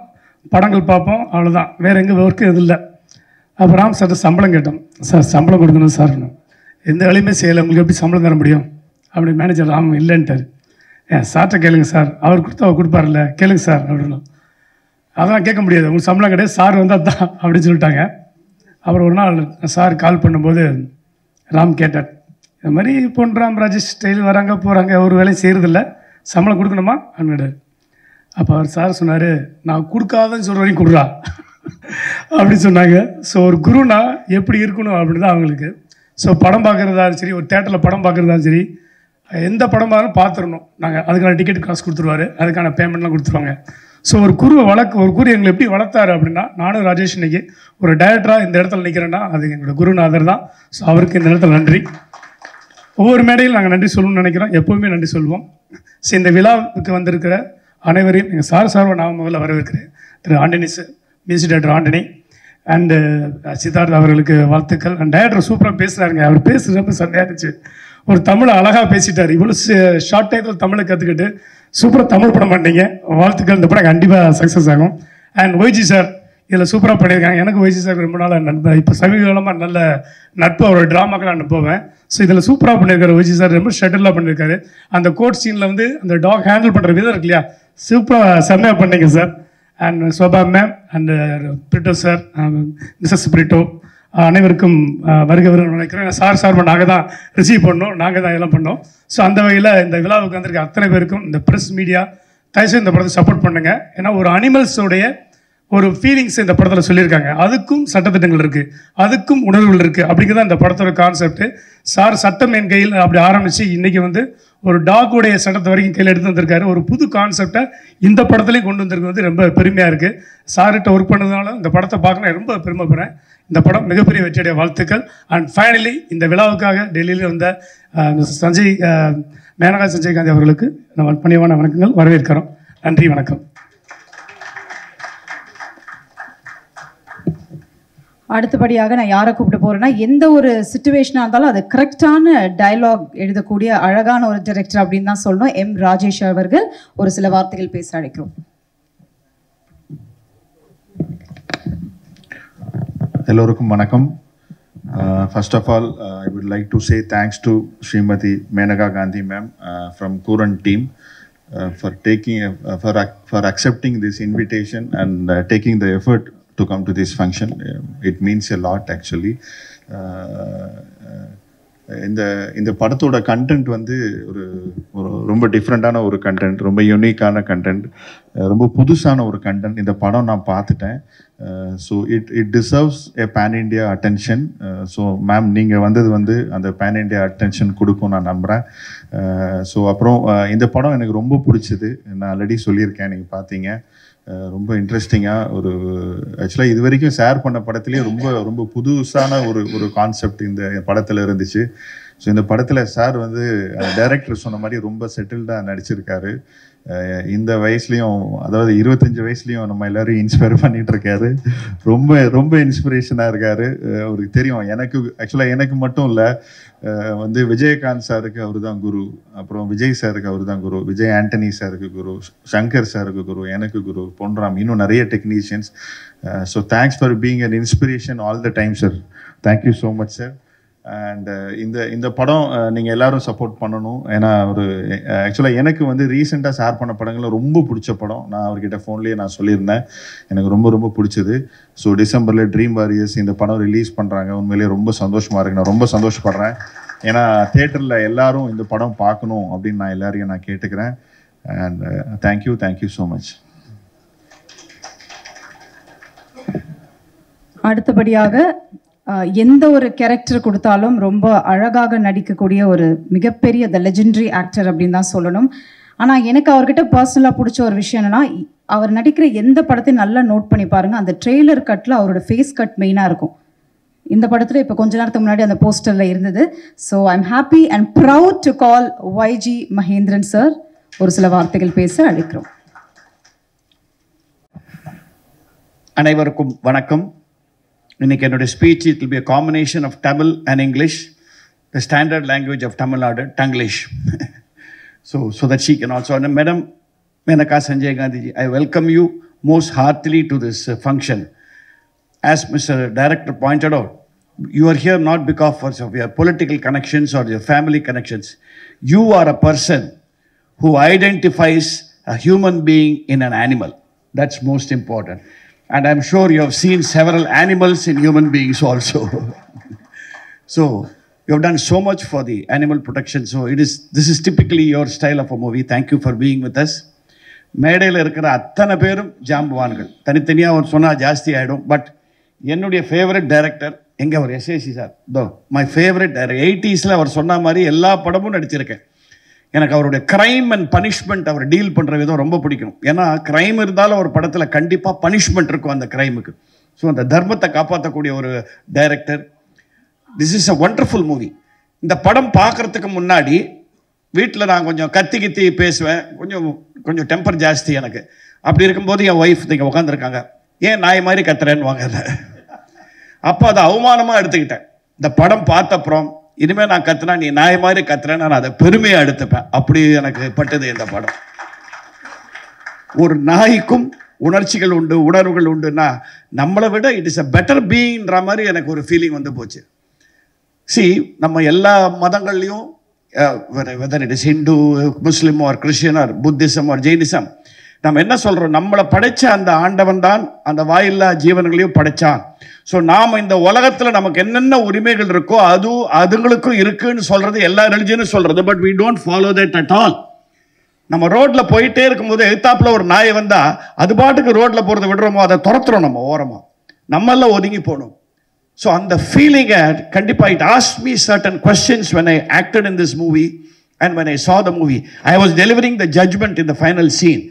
படங்கள் பார்ப்போம், அவ்வளோதான். வேறு எங்கே ஒர்க்கு எதுவும் இல்லை. அப்போ ராம் சார்ட்ட சம்பளம் கேட்டோம். சார் சம்பளம் கொடுக்கணும் சார், எந்த வேலையுமே செய்யலை, உங்களுக்கு எப்படி சம்பளம் தர முடியும் அப்படி. மேனேஜர் ராம் இல்லைன்ட்டார். சார்கிட்ட கேளுங்க சார், அவர் கொடுத்தா அவர் கொடுப்பார்ல, கேளுங்க சார் அப்படின்னு. அதெல்லாம் கேட்க முடியாது, உங்களுக்கு சம்பளம் கிடையாது, சார் வந்தால் தான் அப்படின்னு சொல்லிட்டாங்க. அப்புறம் ஒரு நாள் சார் கால் பண்ணும்போது ராம் கேட்டார், இந்த மாதிரி பொன்ராம் ராஜேஷ் ஸ்டைல் வராங்க போகிறாங்க, ஒரு வேலையும் செய்கிறதில்ல, சம்பளம் கொடுக்கணுமா அப்படின்னாரு. அப்போ அவர் சார் சொன்னார், நான் கொடுக்காதன்னு சொல்கிற வரைக்கும் கொடுறா அப்படின்னு சொன்னாங்க. ஸோ ஒரு குருனா எப்படி இருக்கணும் அப்படின்னு தான் அவங்களுக்கு. ஸோ படம் பார்க்குறதாலும் சரி, ஒரு தேட்டரில் படம் பார்க்குறதாலும் சரி, எந்த படமாலும் பார்த்துடணும் நாங்கள், அதுக்கான டிக்கெட் காசு கொடுத்துருவாரு, அதுக்கான பேமெண்ட்லாம் கொடுத்துருவாங்க. ஸோ ஒரு குரு எங்களை எப்படி வளர்த்தாரு அப்படின்னா, நானும் ராஜேஷ் இன்னைக்கு ஒரு டைரக்டராக இந்த இடத்துல நிற்கிறேன்னா அது எங்களோட குருநாதர் தான். ஸோ அவருக்கு இந்த இடத்துல நன்றி. ஒவ்வொரு மேடையில் நாங்கள் நன்றி சொல்லணும்னு நினைக்கிறோம், எப்போவுமே நன்றி சொல்லுவோம். ஸோ இந்த விழாவுக்கு வந்திருக்கிற அனைவரையும் எங்கள் சார்பாக நான் முதல்ல வரவேற்கிறேன். திரு Antony sir, music director Antony and Siddharth அவர்களுக்கு வாழ்த்துக்கள். அண்ட் டைரக்டர் சூப்பராக பேசுகிறாருங்க, அவர் பேசுகிறது ரொம்ப செம்மையாக இருந்துச்சு. ஒரு தமிழை அழகாக பேசிட்டார். இவ்வளோ ஷார்ட் டைத்தில் தமிழை கற்றுக்கிட்டு சூப்பராக தமிழ் படம் பண்ணீங்க, வாழ்த்துக்கள். இந்த படம் கண்டிப்பாக சக்ஸஸ் ஆகும். அண்ட் ஒய்ஜி சார் இதில் சூப்பராக பண்ணியிருக்காங்க. எனக்கு ஒய்ஜி சார் ரொம்ப நாள் நண்பர், இப்போ சமீப காலமாக நல்ல நட்பு, அவரோட ட்ராமாக்கெல்லாம் நான் போவேன். ஸோ இதில் சூப்பராக பண்ணியிருக்காரு ஒய்ஜி சார், ரொம்ப ஷட்டிலாக பண்ணியிருக்காரு. அந்த கோட் சீனில் வந்து அந்த டாக் ஹேண்டில் பண்ணுற விதம் இருக்கு இல்லையா, சூப்பராக செம்மையாக பண்ணீங்க sir. And Shobha ma'am and Britto sir, Mrs Britto அனைவருக்கும் வருக நினைக்கிறேன். சார் நாங்கள் தான் ரிசீவ் பண்ணோம், நாங்கள் தான் எல்லாம் பண்ணோம். ஸோ அந்த வகையில் இந்த விழாவுக்கு வந்திருக்க அத்தனை பேருக்கும், இந்த ப்ரெஸ் மீடியா தயவுசெய்து இந்த படத்தை சப்போர்ட் பண்ணுங்கள். ஏன்னா ஒரு அனிமல்ஸோடைய ஒரு ஃபீலிங்ஸ் இந்த படத்தில் சொல்லியிருக்காங்க, அதுக்கும் சட்டத்திட்டங்கள் இருக்குது, அதுக்கும் உணர்வுகள் இருக்குது. அப்படிங்கிறதான் இந்த படத்தோட கான்செப்ட். சார் சட்டம் என் கையில் அப்படி ஆரம்பித்து இன்றைக்கி வந்து ஒரு டாக்குடைய சட்டத்தை வரைக்கும் கையில் எடுத்து வந்திருக்காரு. ஒரு புது கான்செப்டை இந்த படத்துலையும் கொண்டு வந்திருக்கு வந்து ரொம்ப பெருமையாக இருக்குது. சார்கிட்ட ஒர்க் பண்ணதுனால இந்த படத்தை பார்க்க ரொம்ப பெருமைப்படுறேன். இந்த படம் மிகப்பெரிய வெற்றியுடைய வாழ்த்துக்கள். அண்ட் ஃபைனலி இந்த விழாவுக்காக டெல்லியில் வந்த மேனகா சஞ்சய்காந்தி அவர்களுக்கு நம்ம பணிவான வணக்கங்கள், வரவேற்கிறோம். நன்றி, வணக்கம். அடுத்தபடியாக நான் யாரை கூப்பிட்டு போகிறேன்னா, எந்த ஒரு சிச்சுவேஷனாக இருந்தாலும் அது கரெக்டான டயலாக் எழுதக்கூடிய அழகான ஒரு டைரக்டர் அப்படின்னு தான் சொல்லணும். எம் ராஜேஷ் அவர்கள் ஒரு சில வார்த்தைகள் பேச அழைக்கிறோம். எல்லோருக்கும் வணக்கம். First of all, I would like to say thanks to Srimati Menaka Gandhi ma'am from Kuran team for accepting this invitation and taking the effort to come to this function. It means a lot actually. இந்த படத்தோட content வந்து ஒரு ரொம்ப டிஃப்ரெண்ட்டான ஒரு content, ரொம்ப யூனிக்கான content, ரொம்ப புதுசான ஒரு கண்டென்ட். இந்த படம் நான் பார்த்துட்டேன். So it deserves a pan India attention. So ma'am நீங்கள் வந்தது வந்து அந்த பேன் இண்டியா அட்டென்ஷன் கொடுக்கும் நான் நம்புகிறேன். ஸோ அப்புறம் இந்த படம் எனக்கு ரொம்ப பிடிச்சது. நான் ஆல்ரெடி சொல்லியிருக்கேன், நீங்கள் பார்த்தீங்க. ரொம்ப இன்ட்ரெஸ்டிங்காக ஒரு ஆக்சுவலாக இது வரைக்கும் ஷேர் பண்ண படத்துலேயே ரொம்ப ரொம்ப புதுசான ஒரு கான்செப்ட் இந்த படத்தில் இருந்துச்சு. ஸோ இந்த படத்தில் சார் வந்து டைரக்டர் சொன்ன மாதிரி ரொம்ப செட்டில்டாக நடிச்சிருக்காரு. இந்த வயசுலேயும், அதாவது 25 வயசுலேயும் நம்ம எல்லோரும் இன்ஸ்பயர் பண்ணிகிட்டு இருக்காரு. ரொம்ப ரொம்ப இன்ஸ்பிரேஷனாக இருக்கார். அவருக்கு தெரியும், எனக்கு மட்டும் இல்லை, வந்து விஜயகாந்த் சாருக்கு அவர் தான் குரு, அப்புறம் விஜய் சாருக்கு அவர் தான் குரு, விஜய் ஆண்டனி சாருக்கு குரு, சங்கர் சாருக்கு குரு, எனக்கு குரு, பொன்ராம், இன்னும் நிறைய technicians. So thanks for being an inspiration all the time sir. Thank you so much sir. And இந்த படம் நீங்கள் எல்லோரும் சப்போர்ட் பண்ணணும். ஏன்னா ஒரு ஆக்சுவலாக எனக்கு வந்து ரீசெண்டாக ஷேர் பண்ண படங்களில் ரொம்ப பிடிச்ச படம். நான் அவர்கிட்ட ஃபோன்லேயே நான் சொல்லியிருந்தேன், எனக்கு ரொம்ப ரொம்ப பிடிச்சது. ஸோ டிசம்பரில் ட்ரீம் வாரியர்ஸ் இந்த படம் ரிலீஸ் பண்ணுறாங்க. உண்மையிலேயே ரொம்ப சந்தோஷமாக இருக்குது. நான் ரொம்ப சந்தோஷப்படுறேன். ஏன்னா தேட்டரில் எல்லாரும் இந்த படம் பார்க்கணும் அப்படின்னு நான் எல்லாரையும் நான் கேட்டுக்கிறேன். And thank you so much. அடுத்தபடியாக எந்த ஒரு கேரக்டர் கொடுத்தாலும் ரொம்ப அழகாக நடிக்கக்கூடிய ஒரு மிகப்பெரிய த லெஜெண்டரி ஆக்டர் அப்படின்னு தான் சொல்லணும். ஆனால் எனக்கு அவர்கிட்ட பர்சனலாக பிடிச்ச ஒரு விஷயம் என்னென்னா, அவர் நடிக்கிற எந்த படத்தையும் நல்லா நோட் பண்ணி பாருங்கள், அந்த ட்ரெய்லர் கட்டில் அவரோட ஃபேஸ் கட் மெயினாக இருக்கும். இந்த படத்தில் இப்போ கொஞ்ச நேரத்துக்கு முன்னாடி அந்த போஸ்டரில் இருந்தது. So I am happy and proud to call YG Mahendran sir ஒரு சில வார்த்தைகள் பேச அழைக்கிறோம். அனைவருக்கும் வணக்கம். இன்னைக்கு என்னுடைய speech it will be a combination of Tamil and English, the standard language of Tamil Nadu, Tanglish. so that she can also. And Madam Menaka Sanjaygandhi ji, I welcome you most heartily to this function. As Mr. Director pointed out, you are here not because of your political connections or your family connections. You are a person who identifies a human being in an animal. That's most important. And I'm sure you have seen several animals in human beings also. So you have done so much for the animal protection. So this is typically your style of a movie. Thank you for being with us. மேடையில் இருக்கிற அத்தனை பேரும் ஜாம்பவான்கள். தனித்தனியாக அவர் சொன்னால் ஜாஸ்தி ஆகிடும். But என்னுடைய favourite director எங்கே அவர் SAC sir. My favourite director. 80s அவர் சொன்ன மாதிரி எல்லா படமும் நடிச்சிருக்கேன். எனக்கு அவருடைய க்ரைம் அண்ட் பனிஷ்மெண்ட் அவர் டீல் பண்ணுற விதம் ரொம்ப பிடிக்கும். ஏன்னா க்ரைம் இருந்தாலும் ஒரு படத்தில் கண்டிப்பாக பனிஷ்மெண்ட் இருக்கும் அந்த க்ரைமுக்கு. ஸோ அந்த தர்மத்தை காப்பாற்றக்கூடிய ஒரு director. This is a wonderful movie. இந்த படம் பார்க்குறதுக்கு முன்னாடி வீட்டில் நான் கொஞ்சம் கத்தி பேசுவேன், கொஞ்சம் டெம்பர் ஜாஸ்தி எனக்கு. அப்படி இருக்கும்போது என் ஒய்ஃப் இங்கே உட்காந்துருக்காங்க, ஏன் நாய் மாதிரி கத்துறேன்னு வாங்க. அப்போ அதை அவமானமாக எடுத்துக்கிட்டேன். இந்த படம் பார்த்தப்புறம் இனிமேல் நான் கத்துனா நீ நாய் மாதிரி கத்துறேன்னு நான் அதை பெருமையாக எடுத்துப்பேன். அப்படி எனக்கு பட்டது இந்த படம். ஒரு நாய்க்கும் உணர்ச்சிகள் உண்டு, உணர்வுகள் உண்டுன்னா நம்மளை விட இட் இஸ் அ பெட்டர் பீயிங்ன்ற மாதிரி எனக்கு ஒரு ஃபீலிங் வந்து போச்சு. நம்ம எல்லா மதங்கள்லையும் whether it is Hindu, Muslim or Christian or Buddhism or Jainism, நம்ம என்ன சொல்கிறோம், நம்மளை படைச்ச அந்த ஆண்டவன் தான் அந்த வாயில்லா ஜீவன்களையும் படைச்சான். ஸோ நாம் இந்த உலகத்தில் நமக்கு என்னென்ன உரிமைகள் இருக்கோ அதுங்களுக்கும் இருக்குன்னு சொல்கிறது எல்லா ரிலிஜனும் சொல்கிறது. But we don't follow that at all. நம்ம ரோட்டில் போயிட்டே இருக்கும்போது எதிர்த்தாப்பில் ஒரு நாயை வந்தால் அது பாட்டுக்கு ரோட்டில் போகிறத விடுறோமோ அதை துரத்துறோம் நம்ம ஓரமாக, நம்மெல்லாம் ஒதுங்கி போகணும். ஸோ அந்த ஃபீலிங்கை கண்டிப்பாக it asked me certain questions when I acted in this movie and when I saw the movie. I was delivering the judgment in the final scene,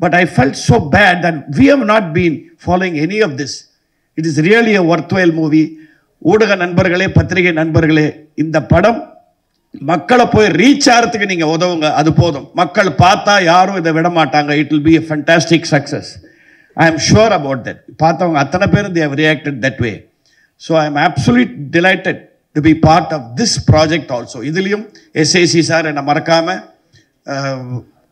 but I felt so bad that we have not been following any of this. It is really a worthwhile movie. ஊடக நண்பர்களே, பத்திரிகை நண்பர்களே, இந்த படம் மக்களை போய் reach ஆகிறதுக்கு நீங்கள் உதவுங்க, அது போதும். மக்கள் பார்த்தா யாரும் இதை விட மாட்டாங்க. It will be a fantastic success. I am sure about that. பார்த்தவங்க அத்தனை பேரும் they have reacted that way. So I am absolutely delighted to be part of this project also. இதுலேயும் SAC சார் என்னை மறக்காமல்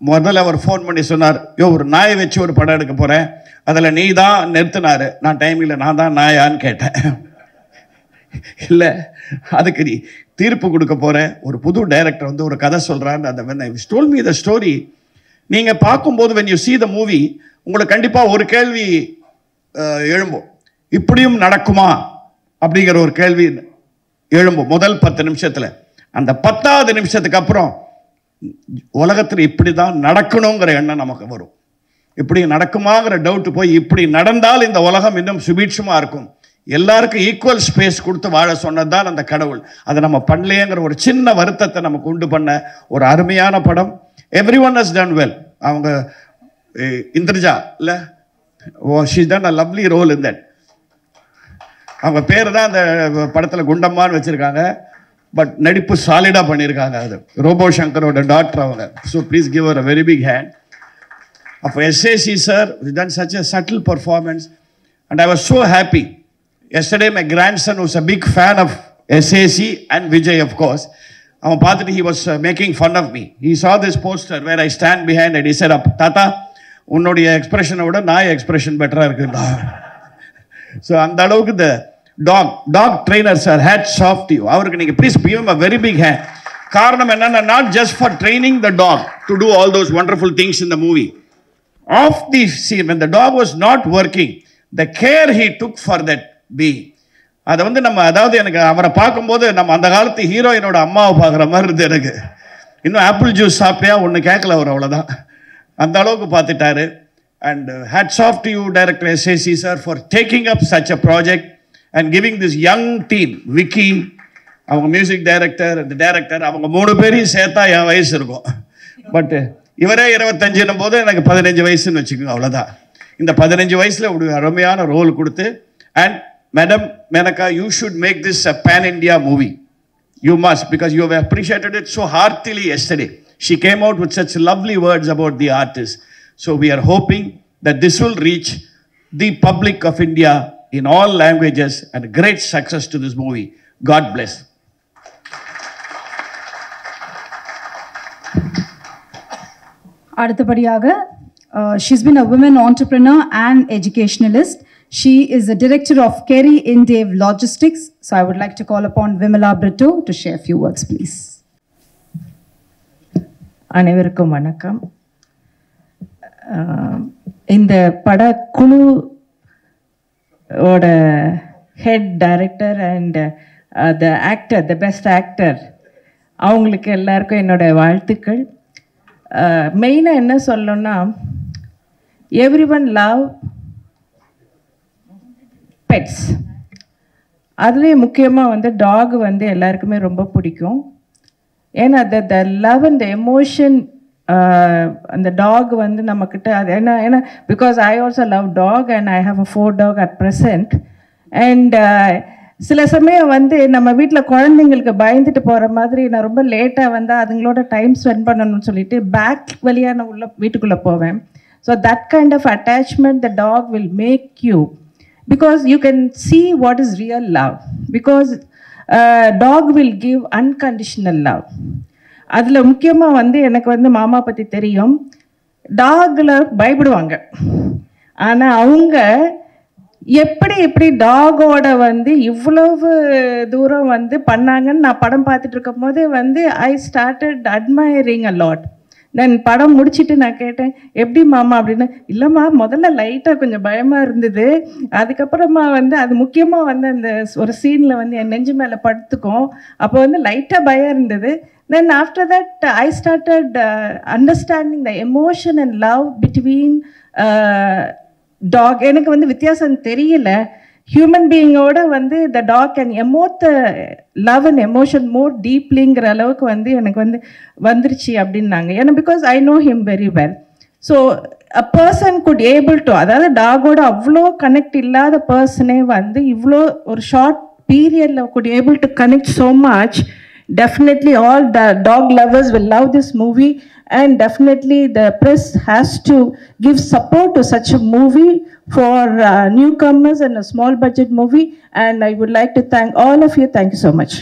முதல்ல அவர் ஃபோன் பண்ணி சொன்னார், ஒரு நாயை வச்சு ஒரு படம் எடுக்க போகிறேன், அதில் நீ தான் நிறுத்தினார். நான் டைமில் நான் தான் நாயான்னு கேட்டேன். இல்லை, அதுக்கு நீ தீர்ப்பு கொடுக்க போகிறேன், ஒரு புது டைரக்டர் வந்து ஒரு கதை சொல்கிறான்னு அந்த when I told me the story, நீங்கள் பார்க்கும்போது when you see the movie உங்களுக்கு கண்டிப்பாக ஒரு கேள்வி எழும்பும், இப்படியும் நடக்குமா அப்படிங்கிற ஒரு கேள்வி எழும்பும் முதல் 10 நிமிஷத்தில். அந்த 10வது நிமிஷத்துக்கு அப்புறம் உலகத்தில் இப்படி தான் நடக்கணுங்கிற எண்ணம் நமக்கு வரும். இப்படி நடக்குமாங்கிற டவுட் போய் இப்படி நடந்தால் இந்த உலகம் இன்னும் சுபீட்சமாக இருக்கும், எல்லாருக்கும் ஈக்குவல் ஸ்பேஸ் கொடுத்து வாழ சொன்னது தான் அந்த கடவுள். அதை நம்ம பண்ணலையேங்கிற ஒரு சின்ன வருத்தத்தை நமக்கு உண்டு பண்ண ஒரு அருமையான படம். Everyone has done well. அவங்க இந்திரஜா இல்லை, she done a lovely role in that. அவங்க பேர் தான் அந்த படத்தில் குண்டம்மான்னு வச்சுருக்காங்க, பட் நடிப்பு சாலிடாக பண்ணியிருக்காங்க. அது ரோபோ சங்கரோட டாக்டர் அவங்க. So please give her a very big hand. அப்போ SAC sir done such a subtle performance and I was so happy. Yesterday my grandson was a big fan of SAC and Vijay of course. அவன் பார்த்துட்டு he was making fun of me. He saw this poster where I stand behind and he said, தாத்தா உன்னுடைய எக்ஸ்பிரஷனை விட நான் expression பெட்டராக இருக்குண்டா. So அந்த அளவுக்கு இந்த dog trainer sir, hats off to you. அவருக்கு நீங்கள் please give him a very big hand. காரணம் என்னன்னா, not just for training the dog to do all those wonderful things in the movie. Off the scene, when the dog was not working, the care he took for that being, அதை வந்து நம்ம, அதாவது எனக்கு அவரை பார்க்கும்போது நம்ம அந்த காலத்து ஹீரோயினோட அம்மாவை பார்க்குற மாதிரி இருந்தது எனக்கு. இன்னும் ஆப்பிள் ஜூஸ் சாப்பிட்டியா ஒன்று கேட்கல அவர், அவ்வளோதான், அந்த அளவுக்கு பார்த்துட்டாரு. And hats off to you, Director SAC sir, for taking up such a project and giving this young team, Vicky, அவங்க மியூசிக் டைரக்டர், இந்த டைரக்டர், அவங்க 3 பேரையும் சேர்த்தா என் வயசு இருக்கும். பட் இவரே 25 போது எனக்கு 15 வயசுன்னு வச்சுக்கோங்க, அவ்வளோதான். இந்த 15 வயசில் ஒரு அருமையான ரோல் கொடுத்து, and madam Maneka, you should make this a pan India movie. You must, because you have appreciated it so heartily yesterday. She came out with such lovely words about the artist. So we are hoping that this will reach the public of India in all languages and great success to this movie. God bless. அடுத்தபடியாக she's been a women entrepreneur and educationalist. She is the director of Kerry Indave Logistics. So I would like to call upon Vimala Brito to share a few words, please. அனைவருக்கும் வணக்கம். இந்த படக்குழு ஓட head director and the actor, the best actor, அவங்களுக்கு எல்லாருக்கும் என்னோட வாழ்த்துக்கள். மெயினாக என்ன சொல்லணும்னா, எவ்ரி ஒன் லவ் பெட்ஸ். அதுலேயும் முக்கியமாக டாக் எல்லாருக்குமே ரொம்ப பிடிக்கும். ஏன்னா the love and the emotion அந்த டாக் வந்து நம்மக்கிட்ட அது ஏன்னா because I also love dog and I have a 4 dog at present. And சில சமயம் வந்து நம்ம வீட்டில் குழந்தைங்களுக்கு பயந்துட்டு போகிற மாதிரி நான் ரொம்ப லேட்டாக வந்தால் அதுங்களோட டைம் ஸ்பெண்ட் பண்ணணும்னு சொல்லிட்டு பேக் வழியாக நான் வீட்டுக்குள்ளே போவேன். So that kind of attachment the dog will make you, because you can see what is real love, because dog will give unconditional love. அதில் முக்கியமாக வந்து எனக்கு வந்து மாமா பற்றி தெரியும். டாகில் பயப்படுவாங்க, ஆனால் அவங்க எப்படி டாகோட வந்து இவ்வளவு தூரம் வந்து பண்ணாங்கன்னு நான் படம் பார்த்துட்டு இருக்கும் போது வந்து I started admiring a lot. Then படம் முடிச்சுட்டு நான் கேட்டேன் எப்படி மாமா அப்படின்னு. இல்லைம்மா முதல்ல லைட்டாக கொஞ்சம் பயமாக இருந்தது, அதுக்கப்புறமா வந்து அது முக்கியமாக வந்து அந்த ஒரு சீனில் வந்து என் நெஞ்சு மேலே படுத்துக்கும், அப்போ வந்து லைட்டாக பயம் இருந்தது. Then after that I started understanding the emotion and love between dog. எனக்கு வந்து வித்தியாசம் தெரியல. ஹியூமன் பீயிங்கோட வந்து the dog can emote the love and emotion more டீப்லிங்கிற அளவுக்கு வந்து எனக்கு வந்து வந்துருச்சு அப்படின்னாங்க. ஏன்னா because I know him very well. So a person could able to, அதாவது டாகோட அவ்வளோ கனெக்ட் இல்லாத பர்சனே வந்து இவ்வளோ ஒரு ஷார்ட் பீரியடில் good able to connect so much. Definitely all the dog lovers will love this movie, and definitely the press has to give support to such a movie for newcomers and a small budget movie, and I would like to thank all of you. Thank you so much.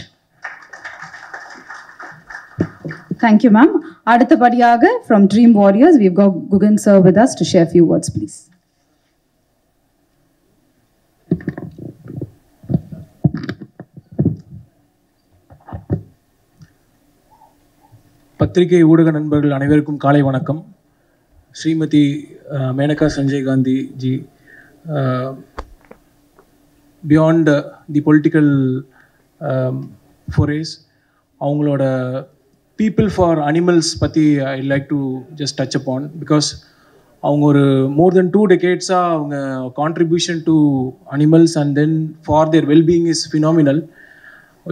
Thank you, ma'am. அடுத்தபடியாக from Dream Warriors, we've got Gugan sir with us to share a few words, please. பத்திரிகை ஊடக நண்பர்கள் அனைவருக்கும் காலை வணக்கம். Shrimati Maneka Sanjay Gandhi ji, beyond the political forays, அவங்களோட people for animals பற்றி I like to just touch upon. Because அவங்க ஒரு மோர் தென் 2 decades அவங்க contribution to animals and then for their wellbeing is phenomenal.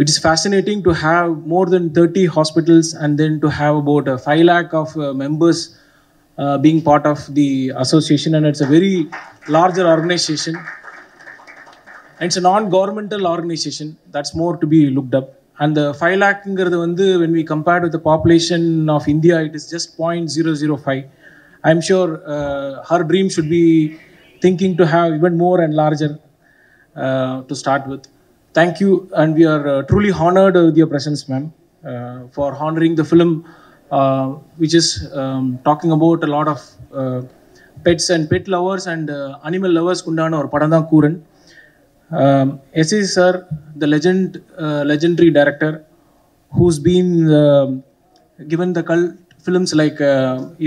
It is fascinating to have more than 30 hospitals and then to have about 5 lakh of members being part of the association, and it's a very larger organization. And it's a non-governmental organization that's more to be looked up. And the 5 lakh ingiradhu vandu when we compare with the population of India, it is just 0.005. I'm sure her dream should be thinking to have even more and larger to start with. Thank you, and we are truly honored with your presence, ma'am, for honoring the film, which is talking about a lot of pets and pet lovers and animal lovers. Kundana or Padanda Kuran. S.A. sir, the legendary director, who's been given the cult films like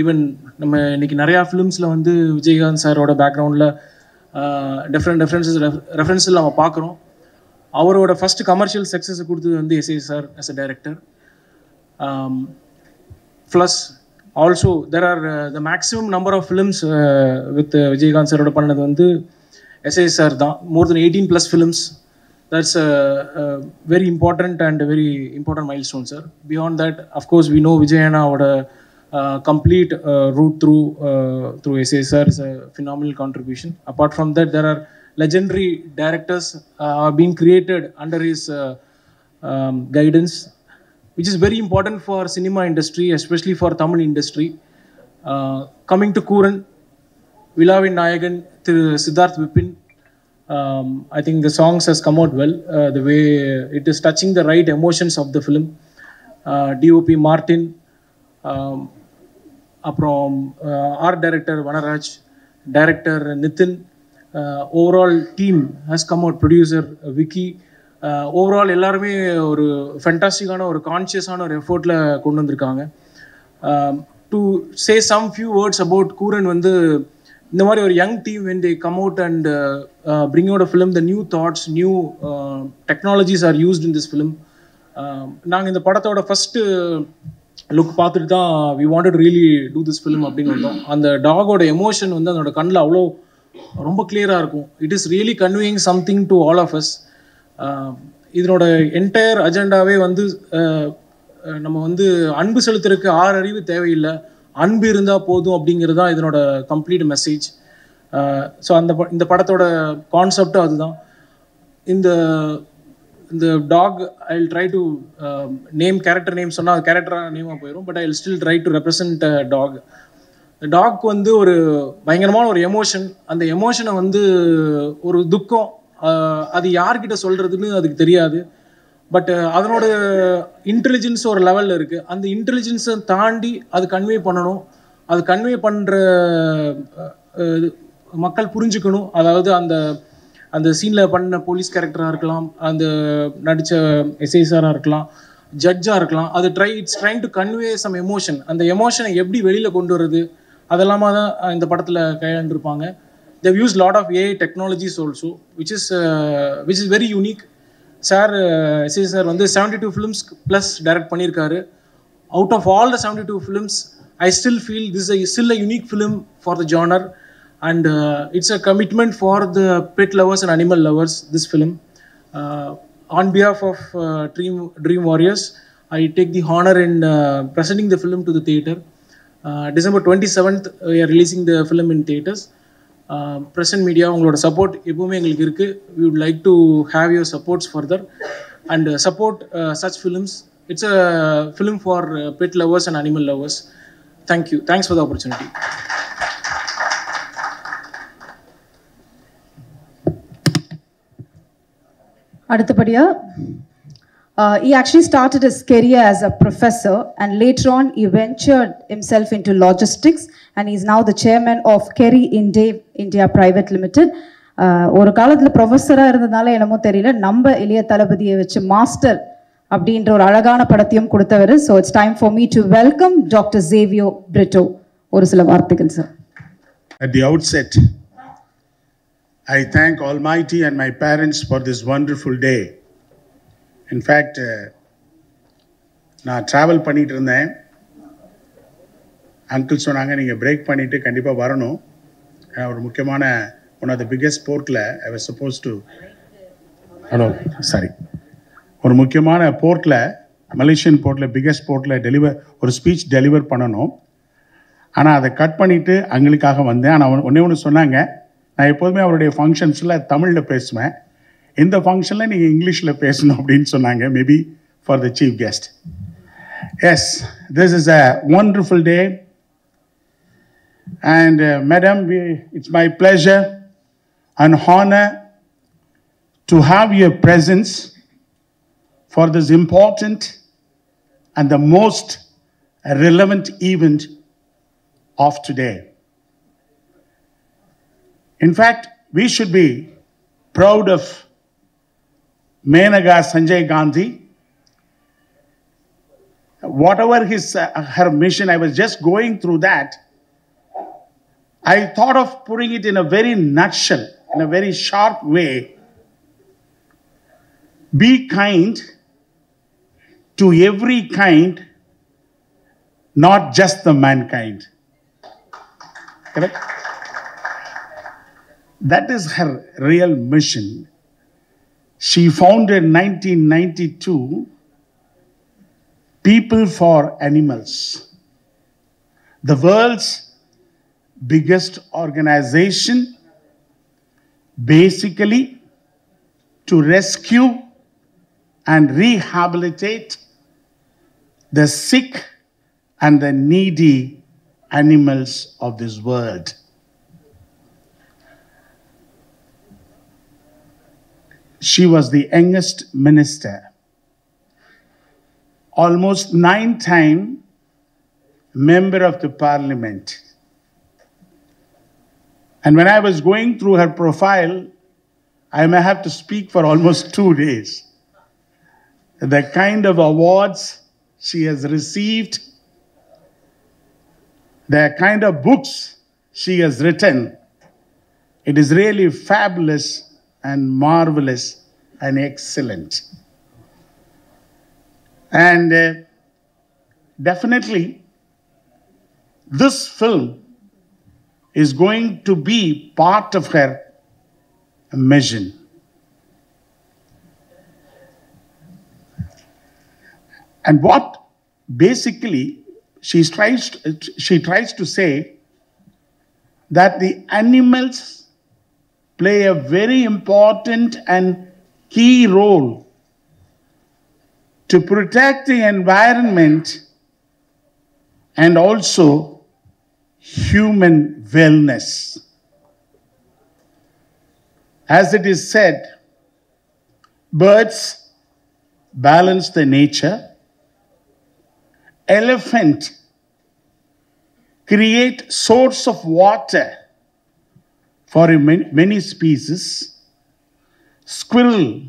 even நம்ம இன்னைக்கு நிறையா ஃபிலிம்ஸில் வந்து விஜயகாந்த் சாரோட பேக்ரவுண்டில் different ரெஃபரன்ஸில் நம்ம பார்க்குறோம். அவரோட first commercial சக்ஸஸை கொடுத்தது வந்து SA sir as a director. Plus also there are the maximum number of films with Vijayakanth சாரோட பண்ணது வந்து எஸ்ஏ சார் தான். more than 18+ films. That's a very important and a very important milestone, sir. Beyond that, of course, we know Vijayana would complete route through SASR sir is a phenomenal contribution. Apart from that, there are legendary directors are being created under his guidance, which is very important for cinema industry, especially for Tamil industry. Coming to Kuran, Vilavin Nayagan, Siddharth Vipin, I think the songs has come out well. The way it is touching the right emotions of the film. DOP Martin, art director Vanaraj, director Nitin. Overall team has come out, producer Vicky, overall எல்லாருமே ஒரு ஃபென்டாஸ்டிக்கான ஒரு கான்ஷியஸான ஒரு எஃபோர்ட்டில் கொண்டு வந்திருக்காங்க. To say some few words about Kooran வந்து இந்த மாதிரி ஒரு young team when they come out and bring out a film, the new thoughts, new technologies are used in this film. நாங்கள் இந்த படத்தோட ஃபஸ்ட்டு லுக் பார்த்துட்டு தான் we wanted to really do this film அப்படின்னு வந்தோம். அந்த டாகோட எமோஷன் வந்து அதோட கண்ணில் அவ்வளோ ரொம்ப கிளியராக இருக்கும். It is really conveying something to all of us. இதனோட என்டையர் அஜெண்டாவே வந்து நம்ம வந்து அன்பு செலுத்துறதுக்கு 6 அறிவு தேவையில்லை, அன்பு இருந்தால் போதும் அப்படிங்கிறது தான் இதனோட கம்ப்ளீட் மெசேஜ். ஸோ இந்த படத்தோட கான்செப்டும் அதுதான். இந்த dog I will try to name character name சொன்னால் அது கேரக்டராக நேமாக போயிடும். But I will still try to represent dog. Dog வந்து ஒரு பயங்கரமான ஒரு எமோஷன். அந்த எமோஷனை வந்து ஒரு துக்கம், அது யார்கிட்ட சொல்கிறதுன்னு அதுக்கு தெரியாது. பட் அதனோட இன்டெலிஜென்ஸ் ஒரு லெவலில் இருக்குது. அந்த இன்டெலிஜென்ஸை தாண்டி அது கன்வே பண்ணணும். அது கன்வே பண்ணுற மக்கள் புரிஞ்சுக்கணும். அதாவது அந்த சீனில் பண்ண போலீஸ் கேரக்டராக இருக்கலாம், அந்த நடித்த எஸ்ஐசாராக இருக்கலாம், ஜட்ஜாக இருக்கலாம், அது it's trying to convey some emotion. அந்த எமோஷனை எப்படி வெளியில் கொண்டு வருது அதெல்லாமா தான் இந்த படத்தில் கையாண்டிருப்பாங்க. they've used lot of AI technologies also, which is very unique. Sir SI sir வந்து 72 ஃபிலிம்ஸ் ப்ளஸ் டைரக்ட் பண்ணியிருக்காரு. Out of all the 72 films I still feel this is still a unique film for the genre, and it's a commitment for the pet lovers and animal lovers, this film. On behalf of Dream Warriors, I take the honor in presenting the film to the theatre. December 27th we are releasing the film in theatres. Present media, உங்களோட support எப்பவுமே எங்களுக்கு இருக்குது. We would like to have your supports further and support such films. It's a film for pet lovers and animal lovers. Thank you. Thanks for the opportunity. அடுத்தபடியா he actually started his career as a professor, and later on he ventured himself into logistics, and he is now the chairman of Kerry India Private Limited. ஒரு காலத்தில் ப்ரொஃபஸராக இருந்ததுனால என்னமோ தெரியல, நம்ம இளைய தளபதியை வச்சு மாஸ்டர் அப்படின்ற ஒரு அழகான படத்தையும் கொடுத்தவர். So it's time for me to welcome doctor Xavier Brito. ஒரு சில வார்த்தைகள் sir. At the outset, I thank Almighty and my parents for this wonderful day. In fact, நான் ட்ராவல் பண்ணிட்டு இருந்தேன். அங்கிள் சொன்னாங்க நீங்கள் பிரேக் பண்ணிவிட்டு கண்டிப்பாக வரணும். ஒரு முக்கியமான ஒன் ஆஃப் த பிக்கெஸ்ட் போர்ட்டில் ஐ வாஸ் சப்போஸ் டு ஒரு முக்கியமான போர்ட்டில், மலேசியன் போர்ட்டில், பிக்கெஸ்ட் போர்ட்டில் ஒரு ஸ்பீச் டெலிவர் பண்ணணும். ஆனால் அதை கட் பண்ணிவிட்டு அங்களுக்காக வந்தேன். ஆனால் ஒன்று சொன்னாங்க, நான் எப்போதுமே அவருடைய ஃபங்க்ஷன்ஸில் தமிழில் பேசுவேன், இந்த ஃபங்க்ஷனில் நீங்கள் இங்கிலீஷில் பேசணும் அப்படின்னு சொன்னாங்க. Maybe for the chief guest. Yes, this is a wonderful day. And madam, it's my pleasure and honor to have your presence for this important and the most relevant event of today. In fact, we should be proud of Menaka Sanjay Gandhi. Whatever her mission, I was just going through that. I thought of putting it in a very nutshell, in a very sharp way. Be kind to every kind, not just the mankind. Correct? That is her real mission. She founded 1992 People for Animals, the world's biggest organization, basically to rescue and rehabilitate the sick and the needy animals of this world. She was the youngest minister, almost 9-time member of the parliament. And when I was going through her profile, I may have to speak for almost 2 days. The kind of awards she has received, the kind of books she has written, it is really fabulous and marvelous and excellent. And definitely, this film is going to be part of her mission. And what basically, she tries to say that the animals play a very important and key role to protect the environment and also human wellness. As it is said, birds balance the nature, elephant create source of water for many species, squirrel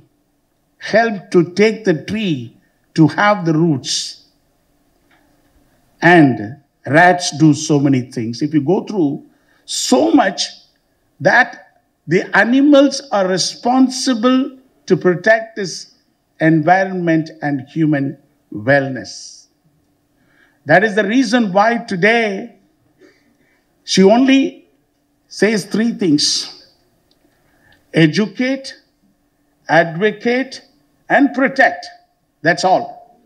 help to take the tree to have the roots, and rats do so many things. If you go through so much that the animals are responsible to protect this environment and human wellness. That is the reason why today she only says three things: educate, advocate, and protect. That's all.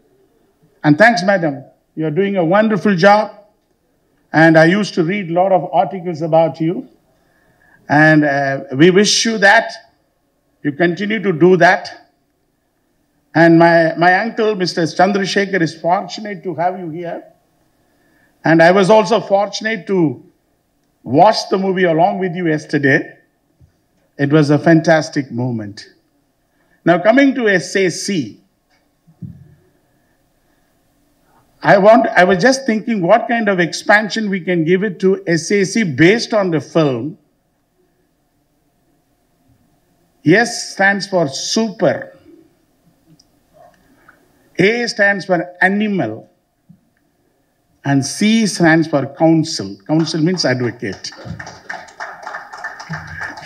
And thanks, madam. You're doing a wonderful job. And I used to read a lot of articles about you. And we wish you that. You continue to do that. And my uncle, Mr. Chandrasekhar, is fortunate to have you here. And I was also fortunate to watch the movie along with you yesterday. It was a fantastic moment. Now coming to SAC, I was just thinking what kind of expansion we can give it to SAC based on the film. S stands for super. A stands for animal. And C stands for counsel. Counsel means advocate.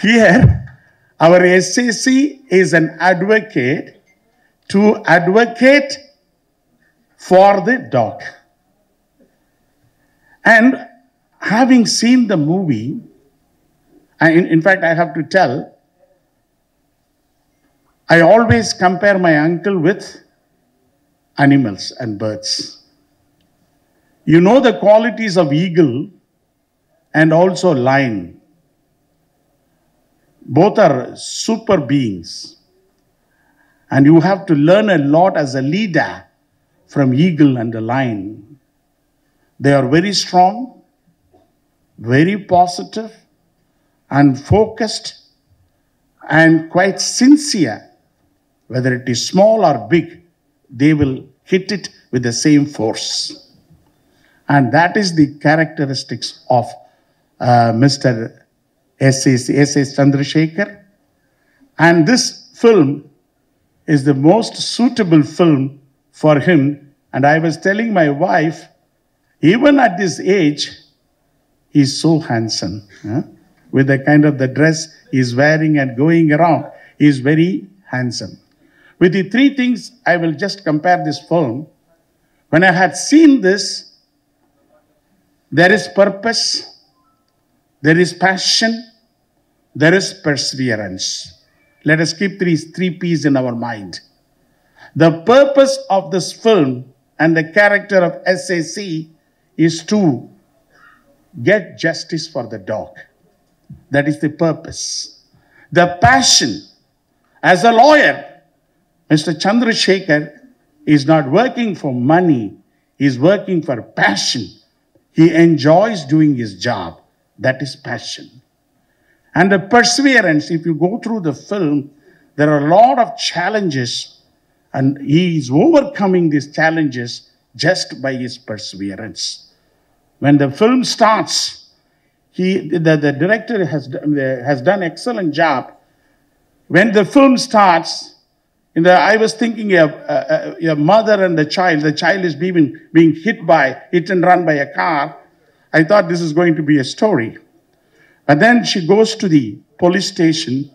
Here, our SAC is an advocate to advocate for the dog. And having seen the movie, in fact, I have to tell, I always compare my uncle with animals and birds. You know the qualities of eagle and also lion. Both are super beings. And you have to learn a lot as a leader from eagle and the lion. They are very strong, very positive, and focused, and quite sincere. Whether it is small or big, they will hit it with the same force. And that is the characteristics of Mr. S.S. Chandrasekhar. And this film is the most suitable film for him. And I was telling my wife, even at this age, he's so handsome. With the kind of the dress he's wearing and going around, he's very handsome. With the three things, I will just compare this film. When I had seen this, there is purpose, there is passion, there is perseverance. Let us keep these three P's in our mind. The purpose of this film and the character of SAC is to get justice for the dog. That is the purpose. The passion. As a lawyer, Mr. Chandrasekhar is not working for money. He is working for passion. He enjoys doing his job. That is passion. And the perseverance, if you go through the film, there are a lot of challenges, and he is overcoming these challenges just by his perseverance. When the film starts, the director has done an excellent job. When the film starts, I was thinking of a mother and the child is being hit and run by a car. I thought this is going to be a story. But then she goes to the police station,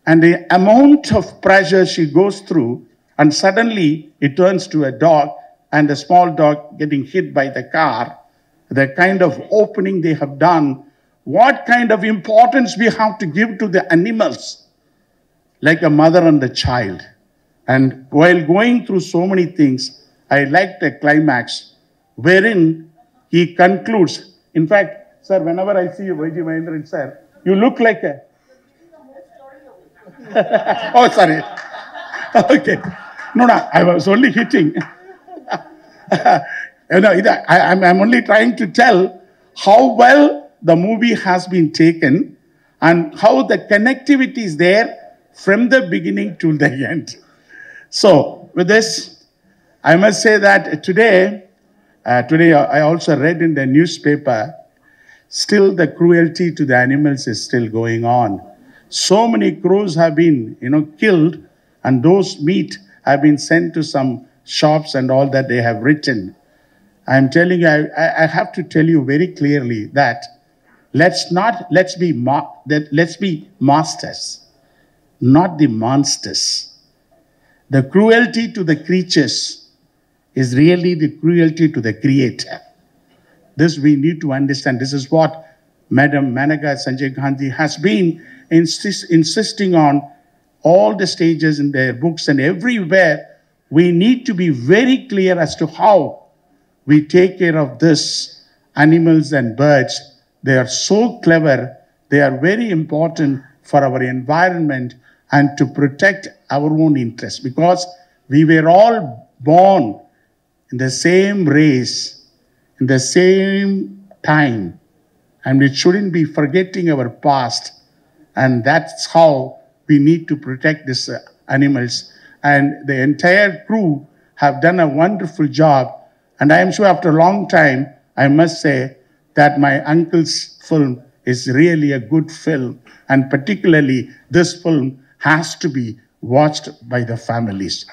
and the amount of pressure she goes through, and suddenly it turns to a dog, and a small dog getting hit by the car. The kind of opening they have done, what kind of importance we have to give to the animals, like a mother and the child. And while going through so many things, I like the climax wherein he concludes. In fact, sir, whenever I see you, V.G. Mahendran, sir, you look like a... Oh, sorry. Okay. No, I was only hitting. I'm only trying to tell how well the movie has been taken and how the connectivity is there from the beginning to the end. So, with this, I must say that today I also read in the newspaper, still the cruelty to the animals is still going on. So many crows have been, killed, and those meat have been sent to some shops and all that they have written. I'm telling you, I have to tell you very clearly that let's be masters, not the monsters. The cruelty to the creatures is really the cruelty to the creator. This we need to understand. This is what Madam Maneka Sanjay Gandhi has been insisting on all the stages in their books and everywhere. We need to be very clear as to how we take care of this animals and birds. They are so clever. They are very important for our environment and to protect our own interests, because we were all born in the same race, in the same time, and we shouldn't be forgetting our past. And that's how we need to protect these animals. And the entire crew have done a wonderful job. And I am sure after a long time, I must say that my uncle's film is really a good film. And particularly this film has to be watched by the families.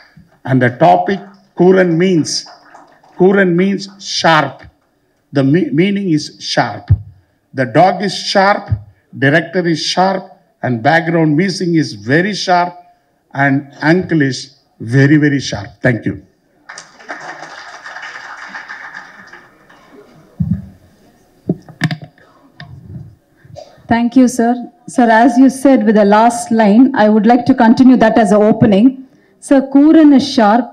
And the topic, Kuran means sharp. The meaning is sharp. The dog is sharp, director is sharp, and background music is very sharp, and uncle is very, very sharp. Thank you. Thank you, sir. Sir, as you said with the last line, I would like to continue that as an opening. Sir, Kuran is sharp,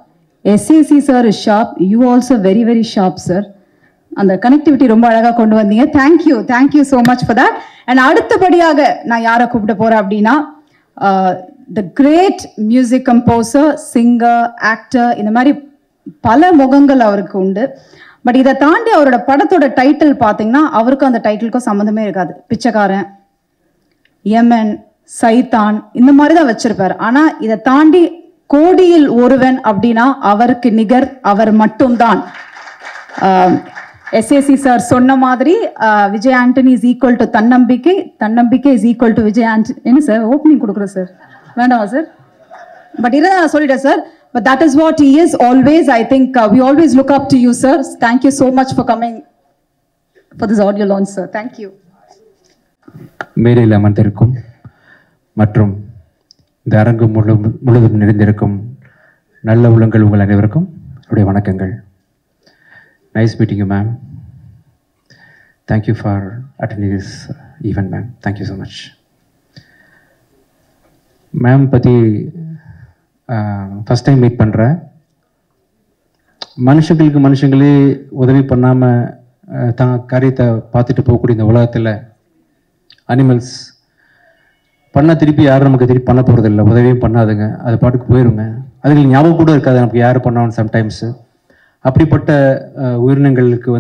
SAC sir is sharp, you also very, very sharp, sir. And the connectivity ரொம்ப அழகா கொண்டு வந்தீங்க. Thank you so much for that. And அடுத்தபடியாக நான் யாரை கூப்பிட போறேன் அப்படின்னா the great music composer, singer, actor, இந்த மாதிரி பல முகங்கள் அவருக்கு உண்டு. பட் இதை தாண்டி அவரோட படத்தோட டைட்டில் பார்த்தீங்கன்னா அவருக்கும் அந்த டைட்டிலுக்கும் சம்மந்தமே இருக்காது. பிச்சைக்காரன், யமன், சைத்தான் இந்த மாதிரி தான் வச்சிருப்பார். ஆனால் இதை தாண்டி கோடியில் ஒருவன் அப்படின்னா அவருக்கு நிகர் அவர் மட்டும்தான். SAC சார் சொன்ன மாதிரி Vijay Antony is equal to தன்னம்பிக்கை, தன்னம்பிக்கை is equal to Vijay Antony. என்ன சார் ஓப்பனிங் கொடுக்குறேன் சார், வேண்டாமா சார்? பட் இதை நான் சொல்லிட்டேன் sir. But that is what he is always. I think we always look up to you, sir. Thank you so much for coming for this audio launch, sir. Thank you. மேடையில் அமர்ந்திருக்கும் மற்றும் இந்த அரங்கு முழுவதும் நிறைந்திருக்கும் நல்ல உள்ளங்கள் உங்கள் அனைவருக்கும் என்னுடைய வணக்கங்கள். Nice meeting you, ma'am. Thank you for attending this event, ma'am. Thank you so much. Ma'am பற்றி ஃபஸ்ட் டைம் மீட் பண்ணுறேன். மனுஷங்களே உதவி பண்ணாமல் தான் காரியத்தை பார்த்துட்டு போகக்கூடிய இந்த உலகத்தில் அனிமல்ஸ் பண்ணால் திருப்பி யாரும் நமக்கு திருப்பி பண்ண போகிறதில்ல, உதவியும் பண்ணாதுங்க, அது பாட்டுக்கு போயிடுங்க. அதுக்கு ஞாபகம் கூட இருக்காது நமக்கு யார் பண்ணோன்னு சம்டைம்ஸு. அப்படிப்பட்ட உயிரினங்களுக்கு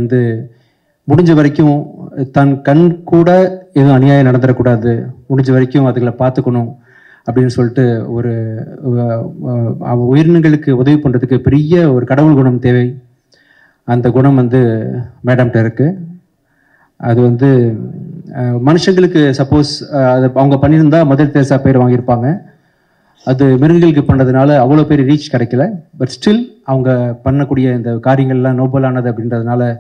முடிஞ்ச வரைக்கும் தன் கண் கூட எதுவும் அநியாயம் நடந்துடக்கூடாது, முடிஞ்ச வரைக்கும் அதுகளை பார்த்துக்கணும் அப்படின்னு சொல்லிட்டு ஒரு உயிரினங்களுக்கு உதவி பண்ணுறதுக்கு பெரிய ஒரு கடவுள் குணம் தேவை. அந்த குணம் மேடம்கிட்ட இருக்குது. அது மனுஷங்களுக்கு சப்போஸ் அது அவங்க பண்ணியிருந்தா மதர் தெரேசா பேர் வாங்கியிருப்பாங்க. அது மிருகங்களுக்கு பண்ணுறதுனால அவ்வளோ பேர் ரீச் கிடைக்கல. பட் ஸ்டில் அவங்க பண்ணக்கூடிய இந்த காரியங்கள்லாம் நோபலானது அப்படின்றதுனால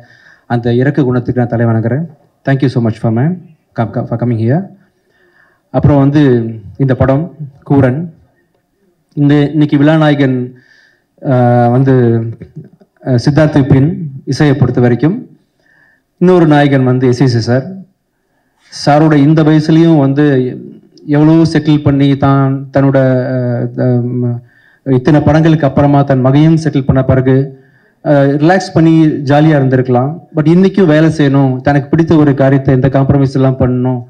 அந்த இறக்க குணத்துக்கு நான் தலை வணங்குறேன். Thank you so much for coming here. அப்புறம் இந்த படம் கூரன், இன்னைக்கு விழாநாயகன் சித்தார்த் விபின் இசையை பொறுத்த வரைக்கும், இன்னொரு நாயகன் SAC சார். சாரோட இந்த வயசுலேயும் எவ்வளோ செட்டில் பண்ணி தன்னோட இத்தனை படங்களுக்கு அப்புறமா தன் மகையும் செட்டில் பண்ண பிறகு ரிலாக்ஸ் பண்ணி ஜாலியாக இருந்திருக்கலாம். பட் இன்றைக்கும் வேலை செய்யணும், தனக்கு பிடித்த ஒரு காரியத்தை இந்த காம்ப்ரமைஸ் எல்லாம் பண்ணணும்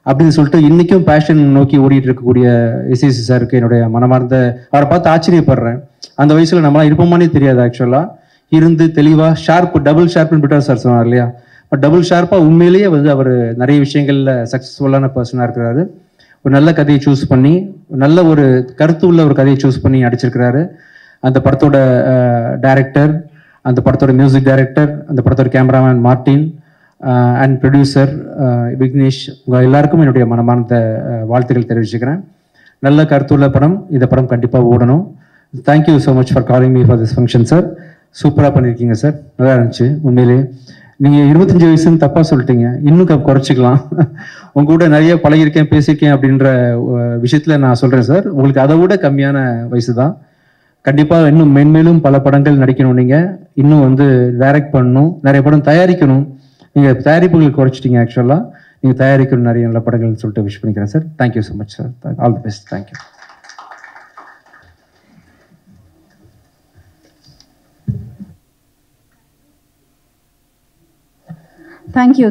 அப்படின்னு சொல்லிட்டு இன்றைக்கும் பேஷன் நோக்கி ஓடிட்டு இருக்கக்கூடிய எஸ்ஏசி சாருக்கு என்னுடைய மனமார்ந்த, அவரை பார்த்து ஆச்சரியப்படுறேன். அந்த வயசில் நம்மளாம் இருப்போமானே தெரியாது. ஆக்சுவலாக இருந்து தெளிவாக ஷார்ப்பு, டபுள் ஷார்ப்னு பிட்டார் சார் சொன்னார் இல்லையா, பட் டபுள் ஷார்ப்பாக உண்மையிலேயே வந்து அவர் நிறைய விஷயங்களில் சக்ஸஸ்ஃபுல்லான பர்சனாக இருக்கிறாரு. ஒரு நல்ல கதையை சூஸ் பண்ணி, நல்ல ஒரு கருத்து உள்ள ஒரு கதையை சூஸ் பண்ணி அடிச்சிருக்கிறாரு. அந்த படத்தோட டைரக்டர், அந்த படத்தோட மியூசிக் டைரக்டர், அந்த படத்தோட cameraman Martin and producer Vignesh, உங்கள் எல்லாருக்கும் என்னுடைய மனமார்ந்த வாழ்த்துக்கள் தெரிவிச்சுக்கிறேன். நல்ல கருத்துள்ள படம், இந்த படம் கண்டிப்பாக ஓடணும். Thank you so much for calling me for this function sir. சூப்பராக பண்ணியிருக்கீங்க சார், நல்லா இருந்துச்சு உண்மையிலே. நீங்கள் 25 வயசுன்னு தப்பாக சொல்லிட்டீங்க, இன்னும் குறைச்சிக்கலாம். உங்க கூட நிறைய பழகிருக்கேன், பேசியிருக்கேன் அப்படின்ற விஷயத்தில் நான் சொல்கிறேன் சார், உங்களுக்கு அதை விட கம்மியான வயசு தான். கண்டிப்பாக இன்னும் மென்மேலும் பல படங்கள் நடிக்கணும், நீங்கள் இன்னும் வந்து டைரக்ட் பண்ணணும், நிறைய படம் தயாரிக்கணும். நீங்கள் தயாரிப்புகள் குறைச்சிட்டீங்க, ஆக்சுவலாக நீங்கள் தயாரிக்கணும் நிறைய நல்ல படங்கள்னு சொல்லிட்டு விஷ் பண்ணிக்கிறேன் sir. Thank you so much sir, all the best. Thank you.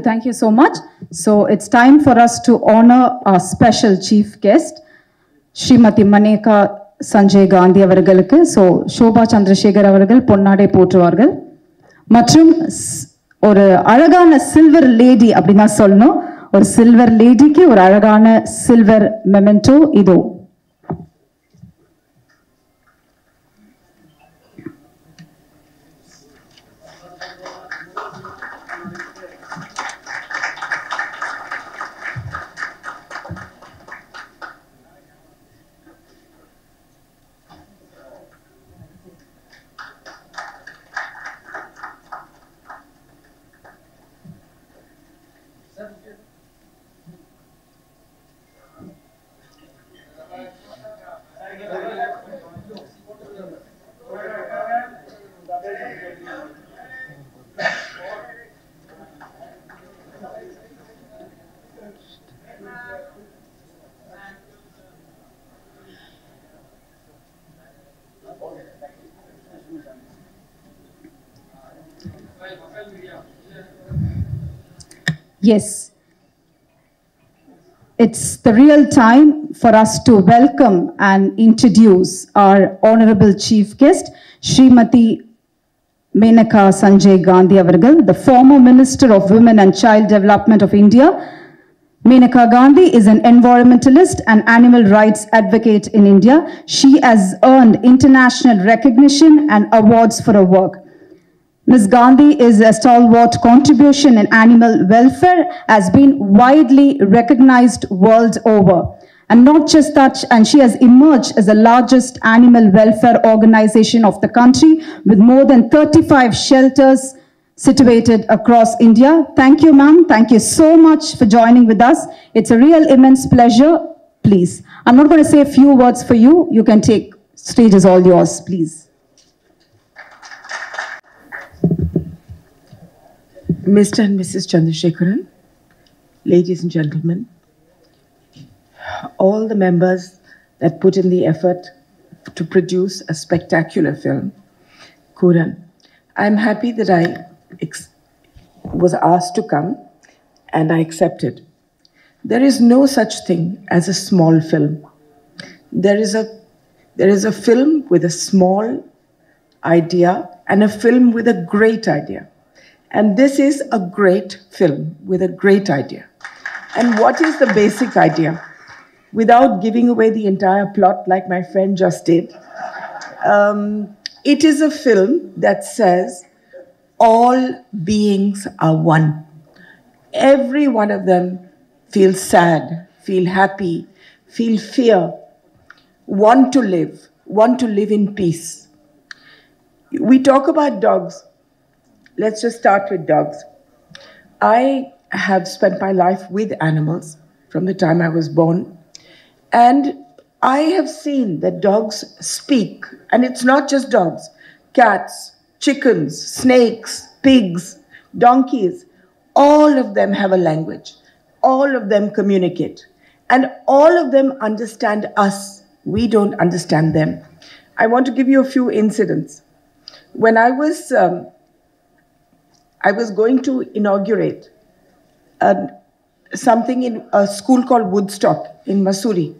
Thank you so much. So it's time for us to honor our special chief guest, Srimati Maneka Sanjay Gandhi அவர்களுக்கு. So Shobha Chandrasekhar அவர்கள் பொன்னாடை போற்றுவார்கள். மற்றும் ஒரு அழகான silver lady அப்படின்னா சொல்லணும், ஒரு silver லேடிக்கு ஒரு அழகான சில்வர் மெமெண்டோ இதோ. Yes, it's the real time for us to welcome and introduce our honorable chief guest, Srimati Maneka Sanjay Gandhi avargal, the former Minister of Women and Child Development of India. Maneka Gandhi is an environmentalist and animal rights advocate in India. She has earned international recognition and awards for her work. Ms. Gandhi is a stalwart contribution in animal welfare, has been widely recognized world over. And not just that, and she has emerged as the largest animal welfare organization of the country with more than 35 shelters situated across India. Thank you, ma'am. Thank you so much for joining with us. It's a real immense pleasure. Please, I'm not going to say a few words for you. You can take, stage is all yours, please. Mr. and Mrs. Chandrasekharan, ladies and gentlemen, all the members that put in the effort to produce a spectacular film, Kuran, I'm happy that I was asked to come and I accepted. There is no such thing as a small film. There is a film with a small idea and a film with a great idea. And this is a great film with a great idea. And what is the basic idea? Without giving away the entire plot like my friend just did, it is a film that says all beings are one. Every one of them feels sad, feel happy, feel fear, want to live in peace. We talk about dogs. Let's just start with dogs. I have spent my life with animals from the time I was born. And I have seen that dogs speak. And it's not just dogs. Cats, chickens, snakes, pigs, donkeys. All of them have a language. All of them communicate. And all of them understand us. We don't understand them. I want to give you a few incidents. when I was going to inaugurate something in a school called Woodstock in Missouri.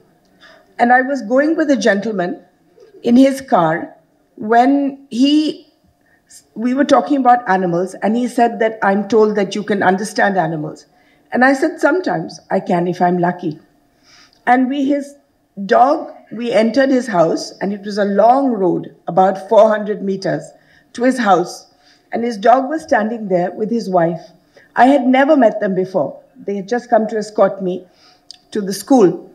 And I was going with a gentleman in his car when we were talking about animals, and he said that I'm told that you can understand animals. And I said, sometimes I can if I'm lucky. And we entered his house, and it was a long road, about 400 meters to his house. And his dog was standing there with his wife. I had never met them before. They had just come to escort me to the school.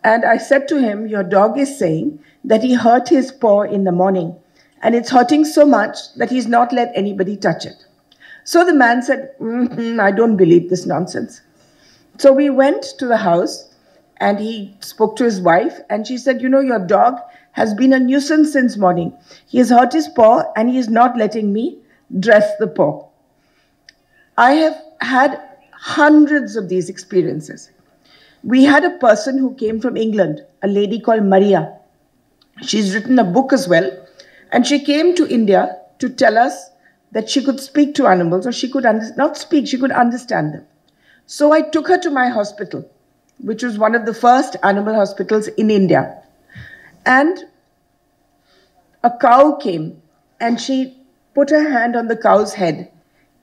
And I said to him, your dog is saying that he hurt his paw in the morning, and it's hurting so much that he's not let anybody touch it. So the man said, I don't believe this nonsense. So we went to the house, and he spoke to his wife, and she said, your dog has been a nuisance since morning. He has hurt his paw, and he is not letting me dress the paw. I have had hundreds of these experiences. We had a person who came from England, a lady called Maria. She's written a book as well, and she came to India to tell us that she could speak to animals, or she could not speak, she could understand them. So I took her to my hospital, which was one of the first animal hospitals in India. And a cow came, and she put her hand on the cow's head.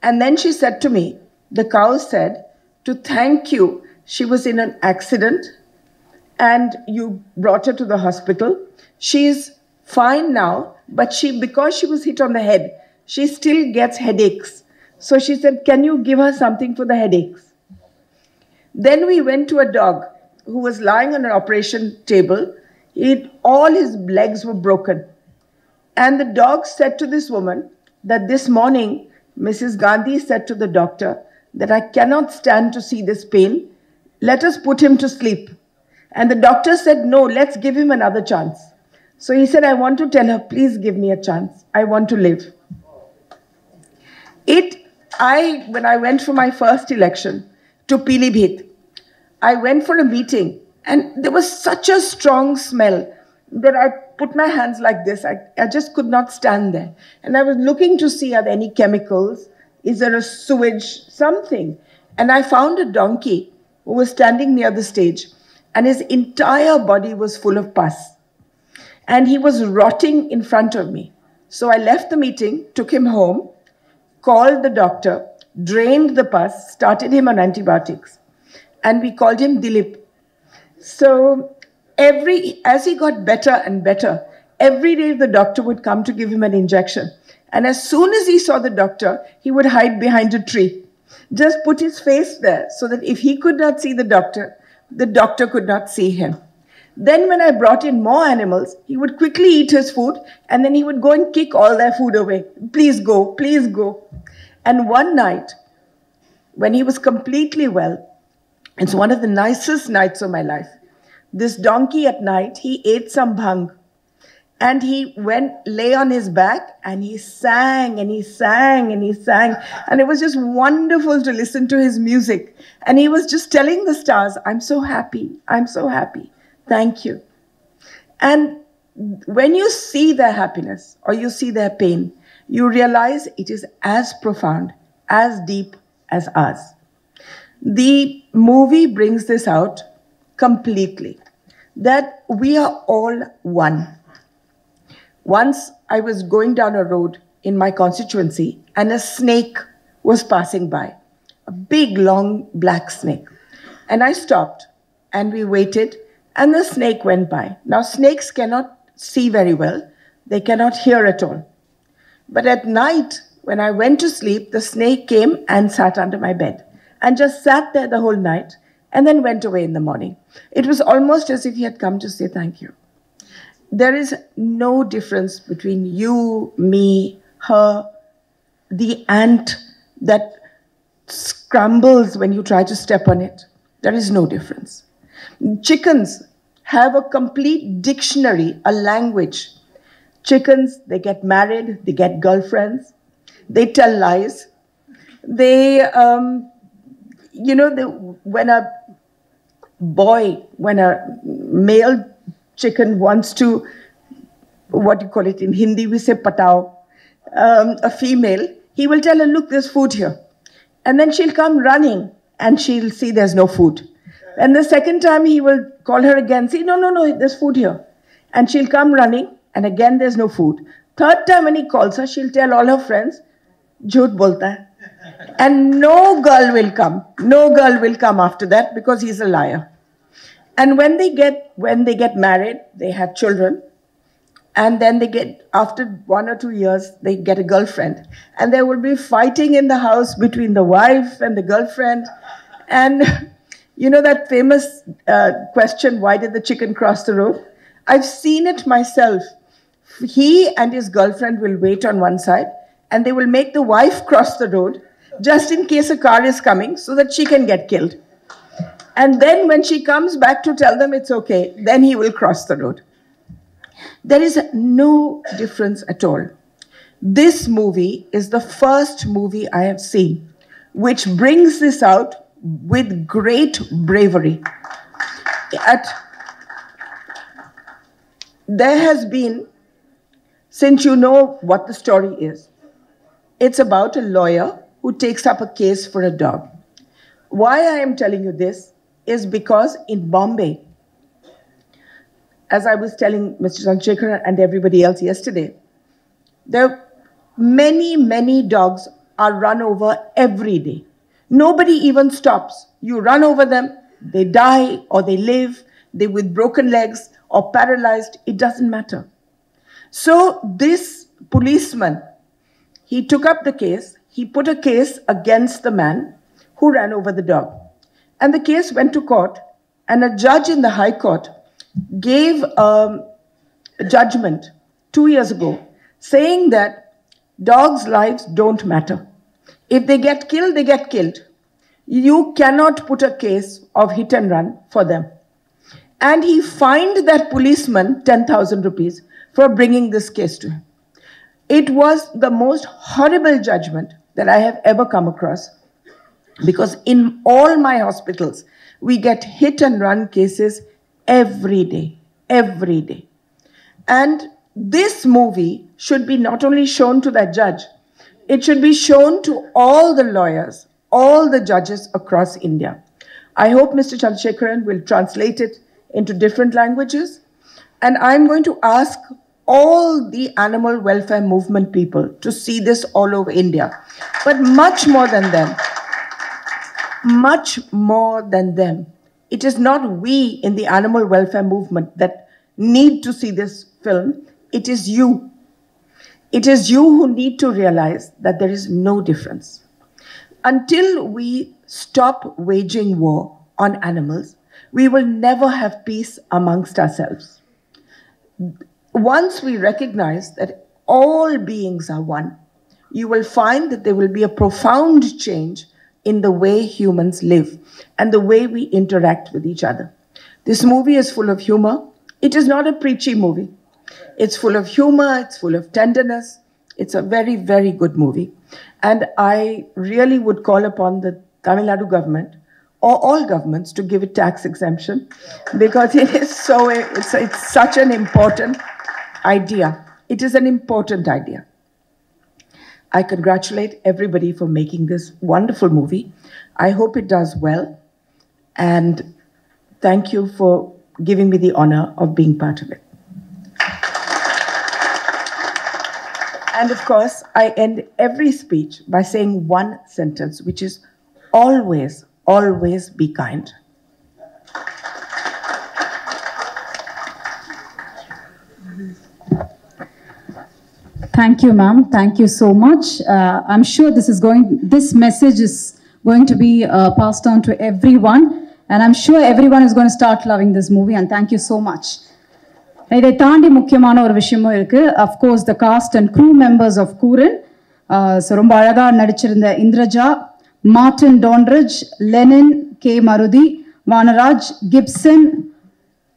And then she said to me, the cow said, to thank you, she was in an accident, and you brought her to the hospital. She's fine now, but because she was hit on the head, she still gets headaches. So she said, can you give her something for the headaches? Then we went to a dog who was lying on an operation table. All his legs were broken. And the dog said to this woman that this morning, Mrs. Gandhi said to the doctor that I cannot stand to see this pain. Let us put him to sleep. And the doctor said, no, let's give him another chance. So he said, I want to tell her, please give me a chance. I want to live. When I went for my first election to Pilibhit, I went for a meeting, and there was such a strong smell that I put my hands like this. I just could not stand there. And I was looking to see, are there any chemicals? Is there a sewage? Something. And I found a donkey who was standing near the stage, and his entire body was full of pus. And he was rotting in front of me. So I left the meeting, took him home, called the doctor, drained the pus, started him on antibiotics. And we called him Dilip. So as he got better and better, every day the doctor would come to give him an injection. And as soon as he saw the doctor, he would hide behind a tree. Just put his face there so that if he could not see the doctor could not see him. Then when I brought in more animals, he would quickly eat his food, and then he would go and kick all their food away. Please go, please go. And one night, when he was completely well, it's one of the nicest nights of my life. This donkey at night, he ate some bhang. And he lay on his back, and he sang, and he sang, and he sang. And it was just wonderful to listen to his music. And he was just telling the stars, I'm so happy, I'm so happy. Thank you. And when you see their happiness or you see their pain, you realize it is as profound, as deep as ours. The movie brings this out completely, that we are all one. Once I was going down a road in my constituency, and a snake was passing by, a big, long, black snake. And I stopped, and we waited, and the snake went by. Now, snakes cannot see very well. They cannot hear at all. But at night, when I went to sleep, the snake came and sat under my bed and just sat there the whole night and then went away in the morning. It was almost as if he had come to say thank you. There is no difference between you, me, her, the ant that scrambles when you try to step on it. There is no difference. Chickens have a complete dictionary, a language. Chickens, they get married, they get girlfriends, they tell lies. They, when a male chicken wants to, what do you call it in Hindi, we say patao. a female, he will tell her, look, there's food here. And then she'll come running and she'll see there's no food. And the second time he will call her again, say, no, there's food here. And she'll come running and again there's no food. Third time when he calls her, she'll tell all her friends, jhoot bolta hai. And no girl will come. No girl will come after that because he's a liar. And when they get married, they have children. And then after 1 or 2 years, they get a girlfriend. And there will be fighting in the house between the wife and the girlfriend. And you know that famous question, why did the chicken cross the road? I've seen it myself. He and his girlfriend will wait on one side and they will make the wife cross the road just in case a car is coming so that she can get killed. And then when she comes back to tell them it's okay, then he will cross the road. There is no difference at all. This movie is the first movie I have seen which brings this out with great bravery. There has been, since you know what the story is, it's about a lawyer who takes up a case for a dog. Why I am telling you this is because in Bombay, as I was telling Mr. Chandrasekhar and everybody else yesterday, there many dogs are run over every day. Nobody even stops. You run over them, they die or they live, they with broken legs or paralyzed, it doesn't matter. So this policeman, he took up the case, he put a case against the man who ran over the dog. And the case went to court, and a judge in the High Court gave a judgment 2 years ago saying that dogs' lives don't matter. If they get killed, they get killed. You cannot put a case of hit and run for them. And he fined that policeman 10,000 rupees for bringing this case to him. It was the most horrible judgment that I have ever come across, because in all my hospitals, we get hit and run cases every day. And this movie should be not only shown to that judge, it should be shown to all the lawyers, all the judges across India. I hope Mr. Chandrasekharan will translate it into different languages. And I'm going to ask all the animal welfare movement people to see this all over India. But much more than them, it is not we in the animal welfare movement that need to see this film. It is you. It is you who need to realize that there is no difference. Until we stop waging war on animals, we will never have peace amongst ourselves. Once we recognize that all beings are one, you will find that there will be a profound change in the way humans live and the way we interact with each other. This movie is full of humor. It is not a preachy movie. It's full of humor, it's full of tenderness. It's a very, very good movie. And I really would call upon the Tamil Nadu government or all governments to give it tax exemption, because it is so, it's such an important idea. It is an important idea. I congratulate everybody for making this wonderful movie. I hope it does well. And thank you for giving me the honor of being part of it. And of course, I end every speech by saying one sentence, which is always, always be kind. Thank you, ma'am. Thank you so much. I'm sure this message is going to be passed on to everyone. And I'm sure everyone is going to start loving this movie. And thank you so much. இதை தாண்டி முக்கியமான ஒரு விஷயமும் இருக்கு. Of course, the cast and crew members of Kooran. ரொம்ப அழகா நடிச்சிருந்த Indraja, Martin டான்ரிட்ஜ், Lenin, K மருதி, வானராஜ், Gibson,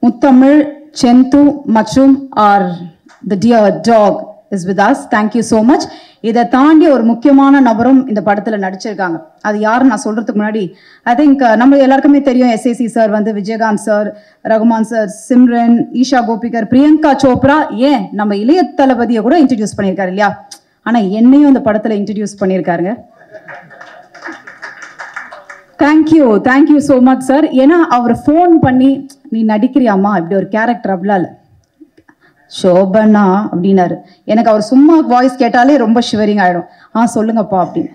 முத்தமிழ், செந்து மற்றும் the dear dog is with us. Thank you so much. இதை தாண்டி ஒரு முக்கியமான நபரும் இந்த படத்துல நடிச்சிருக்காங்க. அது யாருன்னு நான் சொல்றதுக்கு முன்னாடி ஐ திங்க் நம்ம எல்லாருக்குமே தெரியும், எஸ்ஏசி சார் வந்து விஜயகாந்த் சார், ரகுமான் சார், சிம்ரன், ஈஷா கோபிகர், பிரியங்கா சோப்ரா, ஏன் நம்ம இளைய தளபதியை கூட இன்ட்ரடியூஸ் பண்ணியிருக்காரு இல்லையா? ஆனால் என்னையும் அந்த படத்தில் இன்ட்ரடியூஸ் பண்ணியிருக்காருங்க. Thank you so much sir. ஏன்னா அவர் ஃபோன் பண்ணி நீ நடிக்கிறியாம்மா இப்படி ஒரு கேரக்டர் அப்படிலாம் இல்லை சோபனா அப்படின்னாரு. எனக்கு அவர் சும்மா வாய்ஸ் கேட்டாலே ரொம்ப ஷிவரிங் ஆகிடும். சொல்லுங்கப்பா அப்படின்னு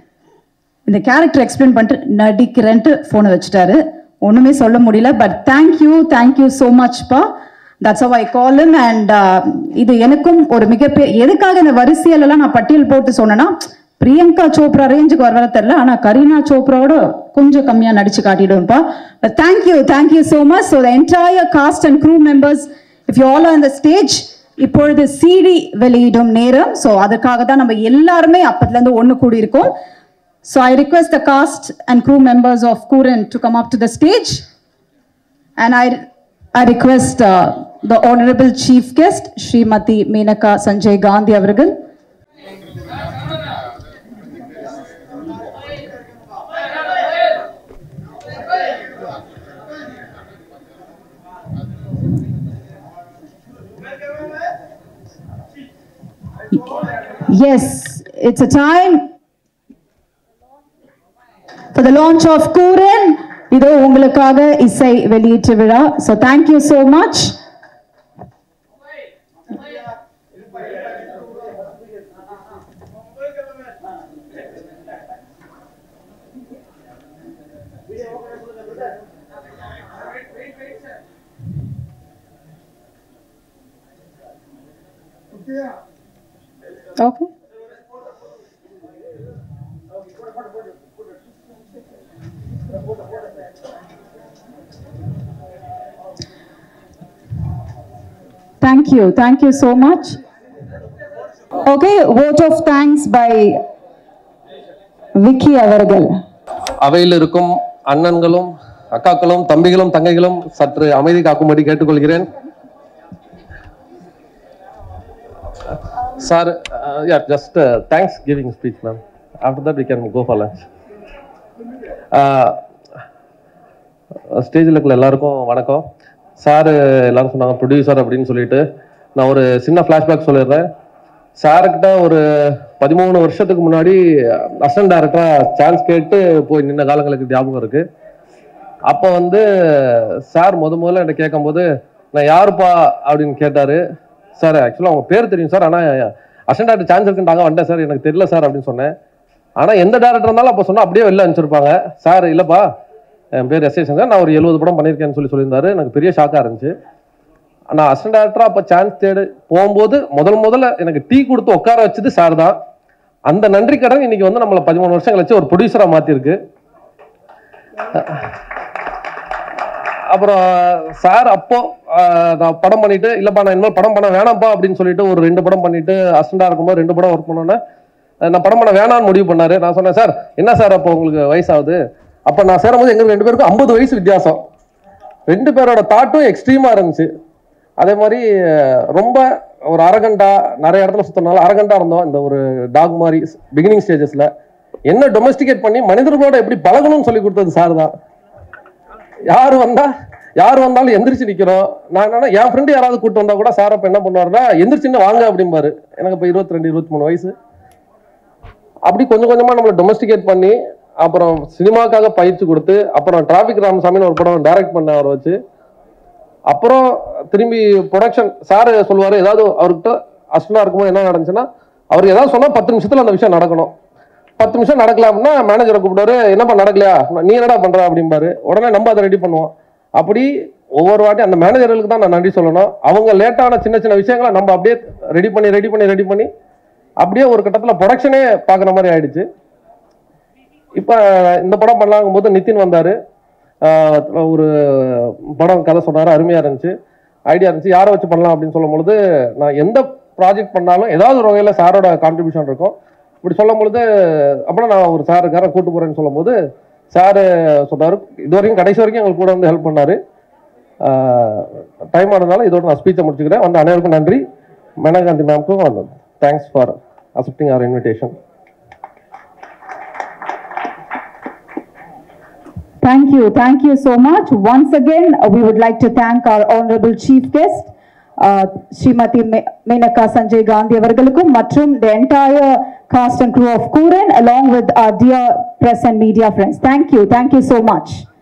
இந்த கேரக்டர் எக்ஸ்பிளைன் பண்ணிட்டு நடிக்கிறேன்ட்டு ஃபோனை வச்சுட்டாரு. ஒன்றுமே சொல்ல முடியல. பட் தேங்க்யூ ஸோ மச்ப்பா. That's how I call him. And இது எனக்கும் ஒரு மிகப்பெரிய எதுக்காக இந்த வரிசையிலலாம் நான் பட்டியல் போட்டு சொன்னேன்னா பிரியங்கா சோப்ரா ரேஞ்சுக்கு வர தெரியல, ஆனால் கரீனா சோப்ராவோட கொஞ்சம் கம்மியாக நடிச்சு காட்டிடுவேன்ப்பா. But thank you so much. So the entire cast and crew members, if you all on the stage, இப்பொழுது சிடி வெளியிடும் நேரம். ஸோ அதுக்காக தான் நம்ம எல்லாருமே அப்பத்துலேருந்து ஒன்று கூடி இருக்கோம். So I request the cast and crew members of Kooran to come up to the stage. And I request the Honorable Chief Guest, Srimati Menaka Sanjay Gandhi அவர்கள். Yes, it's a time for the launch of Kuran. இதோ உங்களுக்காக இசை வெளியீட்டு விழா. So thank you so much. Okay. Thank you so much. Okay, vote of thanks by Vicky அவர்கள். அவையில் இருக்கும் அண்ணன்களும் அக்காக்களும் தம்பிகளும் தங்கைகளும் சற்று அமைதி காக்கும்படி கேட்டுக்கொள்கிறேன். Sir, yeah, just Thanksgiving speech, ma'am. After that, we can go for lunch. ஸ்டேஜில் இருக்கிற எல்லாருக்கும் வணக்கம். சார் எல்லாரும் சொன்னாங்க ப்ரொடியூசர் அப்படின்னு சொல்லிட்டு, நான் ஒரு சின்ன ஃப்ளாஷ்பேக் சொல்லிடுறேன். சார்கிட்ட ஒரு 13 வருஷத்துக்கு முன்னாடி அசிஸ்டன்ட் டைரக்டராக சான்ஸ் கேட்டு போய் நின்ன காலங்களுக்கு ஞாபகம் இருக்குது. அப்போ வந்து சார் முதல்ல என்னை கேட்கும்போது நான் யாருப்பா அப்படின்னு கேட்டார். சார் ஆக்சுவலாக அவங்க பேர் தெரியும் சார், ஆனால் அசிஸ்டன்ட் டைரக்டர் சான்ஸ் இருக்குன்ட்டாங்க வந்துட்டேன் சார், எனக்கு தெரியல சார் அப்படின்னு சொன்னேன். ஆனால் எந்த டேரக்டர் இருந்தாலும் அப்போ சொன்னால் அப்படியே வெளில அனுப்பிச்சிருப்பாங்க. சார் இல்லைப்பா என் பேர் எஸ்.ஏ. சங்கர், நான் ஒரு 70 படம் பண்ணியிருக்கேன்னு சொல்லியிருந்தாரு. எனக்கு பெரிய ஷாக்காக இருந்துச்சு. நான் அசிஸ்டன்ட் டைரக்டராக அப்போ சான்ஸ் தேடு போகும்போது முதல்ல எனக்கு டீ கொடுத்து உட்கார வச்சது சார் தான். அந்த நன்றி கடன் இன்னைக்கு வந்து நம்மளை 13 வருஷம் கழிச்சு ஒரு ப்ரொடியூசராக மாற்றிருக்கு. அப்புறம் சார் அப்போ நான் படம் பண்ணிட்டு இல்லைப்பா நான் இனிமேல் படம் பண்ண வேணாம்ப்பா அப்படின்னு சொல்லிட்டு ஒரு 2 படம் பண்ணிட்டு அசிஸ்டண்டாக இருக்கும்போது 2 படம் ஒர்க் பண்ணோன்னே நான் படம் பண்ண வேணான்னு முடிவு பண்ணாரு. நான் சொன்னேன் சார் என்ன சார் அப்போ உங்களுக்கு வயசாகுது? அப்போ நான் சேரும்போது எங்களுக்கு 2 பேருக்கும் 50 வயசு வித்தியாசம். 2 பேரோட தாட்டும் எக்ஸ்ட்ரீமாக இருந்துச்சு. அதே மாதிரி ரொம்ப ஒரு அரகண்டா நிறைய இடத்துல சுற்றினால அரகண்டா இருந்தோம். இந்த ஒரு டாக் மாதிரி பிகினிங் ஸ்டேஜஸில் என்ன டொமஸ்டிகேட் பண்ணி மனிதர்களோட எப்படி பழகணும்னு சொல்லி கொடுத்தது சார் தான். யார் வந்தாலும் எந்திரிச்சு நிற்கிறோம். நான் என்னன்னா என் ஃப்ரெண்டு யாராவது கூப்பிட்டு வந்தால் கூட சார் அப்போ என்ன பண்ணுவாருன்னா எந்திரிச்சுன்னு வாங்க அப்படிம்பாரு. எனக்கு இப்போ 22-23 வயசு. அப்படி கொஞ்சம் கொஞ்சமாக நம்மளை டொமஸ்டிகேட் பண்ணி அப்புறம் சினிமாக்காக பயிற்சி கொடுத்து அப்புறம் டிராஃபிக் ராமசாமின்னு ஒரு படம் டைரக்ட் பண்ண அவரை வச்சு அப்புறம் திரும்பி ப்ரொடக்ஷன் சார் சொல்லுவார். ஏதாவது அவர்கிட்ட அசிஸ்டண்டாக இருக்கும்போது என்ன நடந்துச்சுன்னா அவருக்கு ஏதாவது சொன்னால் 10 நிமிஷத்தில் அந்த விஷயம் நடக்கணும். 10 நிமிஷம் நடக்கல அப்படின்னா மேனேஜரை கூப்பிடுவாரு. என்னப்பா நடக்கலையா, நீ என்னடா பண்ணுற அப்படிம்பாரு. உடனே நம்ம அதை ரெடி பண்ணுவோம். அப்படி ஒவ்வொரு வாட்டி அந்த மேனேஜர்களுக்கு தான் நான் நன்றி சொல்லணும். அவங்க லேட்டான சின்ன சின்ன விஷயங்களை நம்ம அப்படியே ரெடி பண்ணி அப்படியே ஒரு கட்டத்தில் ப்ரொடக்ஷனே பார்க்குற மாதிரி ஆயிடுச்சு. இப்போ இந்த படம் பண்ணலாங்கும் போது நிதின் வந்தார். ஒரு படம் கதை சொன்னார், அருமையாக இருந்துச்சு, ஐடியா இருந்துச்சு. யாரை வச்சு பண்ணலாம் அப்படின்னு சொல்லும் பொழுது நான் எந்த ப்ராஜெக்ட் பண்ணாலும் ஏதாவது ஒரு வகையில் சாரோட கான்ட்ரிபியூஷன் இருக்கும். இப்படி சொல்லும் பொழுது அப்புறம் நான் ஒரு சாருக்கார கூட்டு போகிறேன்னு சொல்லும் போது சார் சொன்னார். இது வரைக்கும் கடைசி வரைக்கும் எங்களுக்கு கூட வந்து ஹெல்ப் பண்ணார். டைம் ஆனதுனால இதோட நான் ஸ்பீச்சை முடிச்சுக்கிறேன். வந்து அனைவருக்கும் நன்றி. மேனகாந்தி மேம்க்கும் வந்தது. Thanks for accepting our invitation. Thank you so much. Once again, we would like to thank our honorable chief guest, Srimati Menaka Sanjay Gandhi avargalukkum மற்றும் the entire cast and crew of Kuran, along with our dear press and media friends. Thank you so much.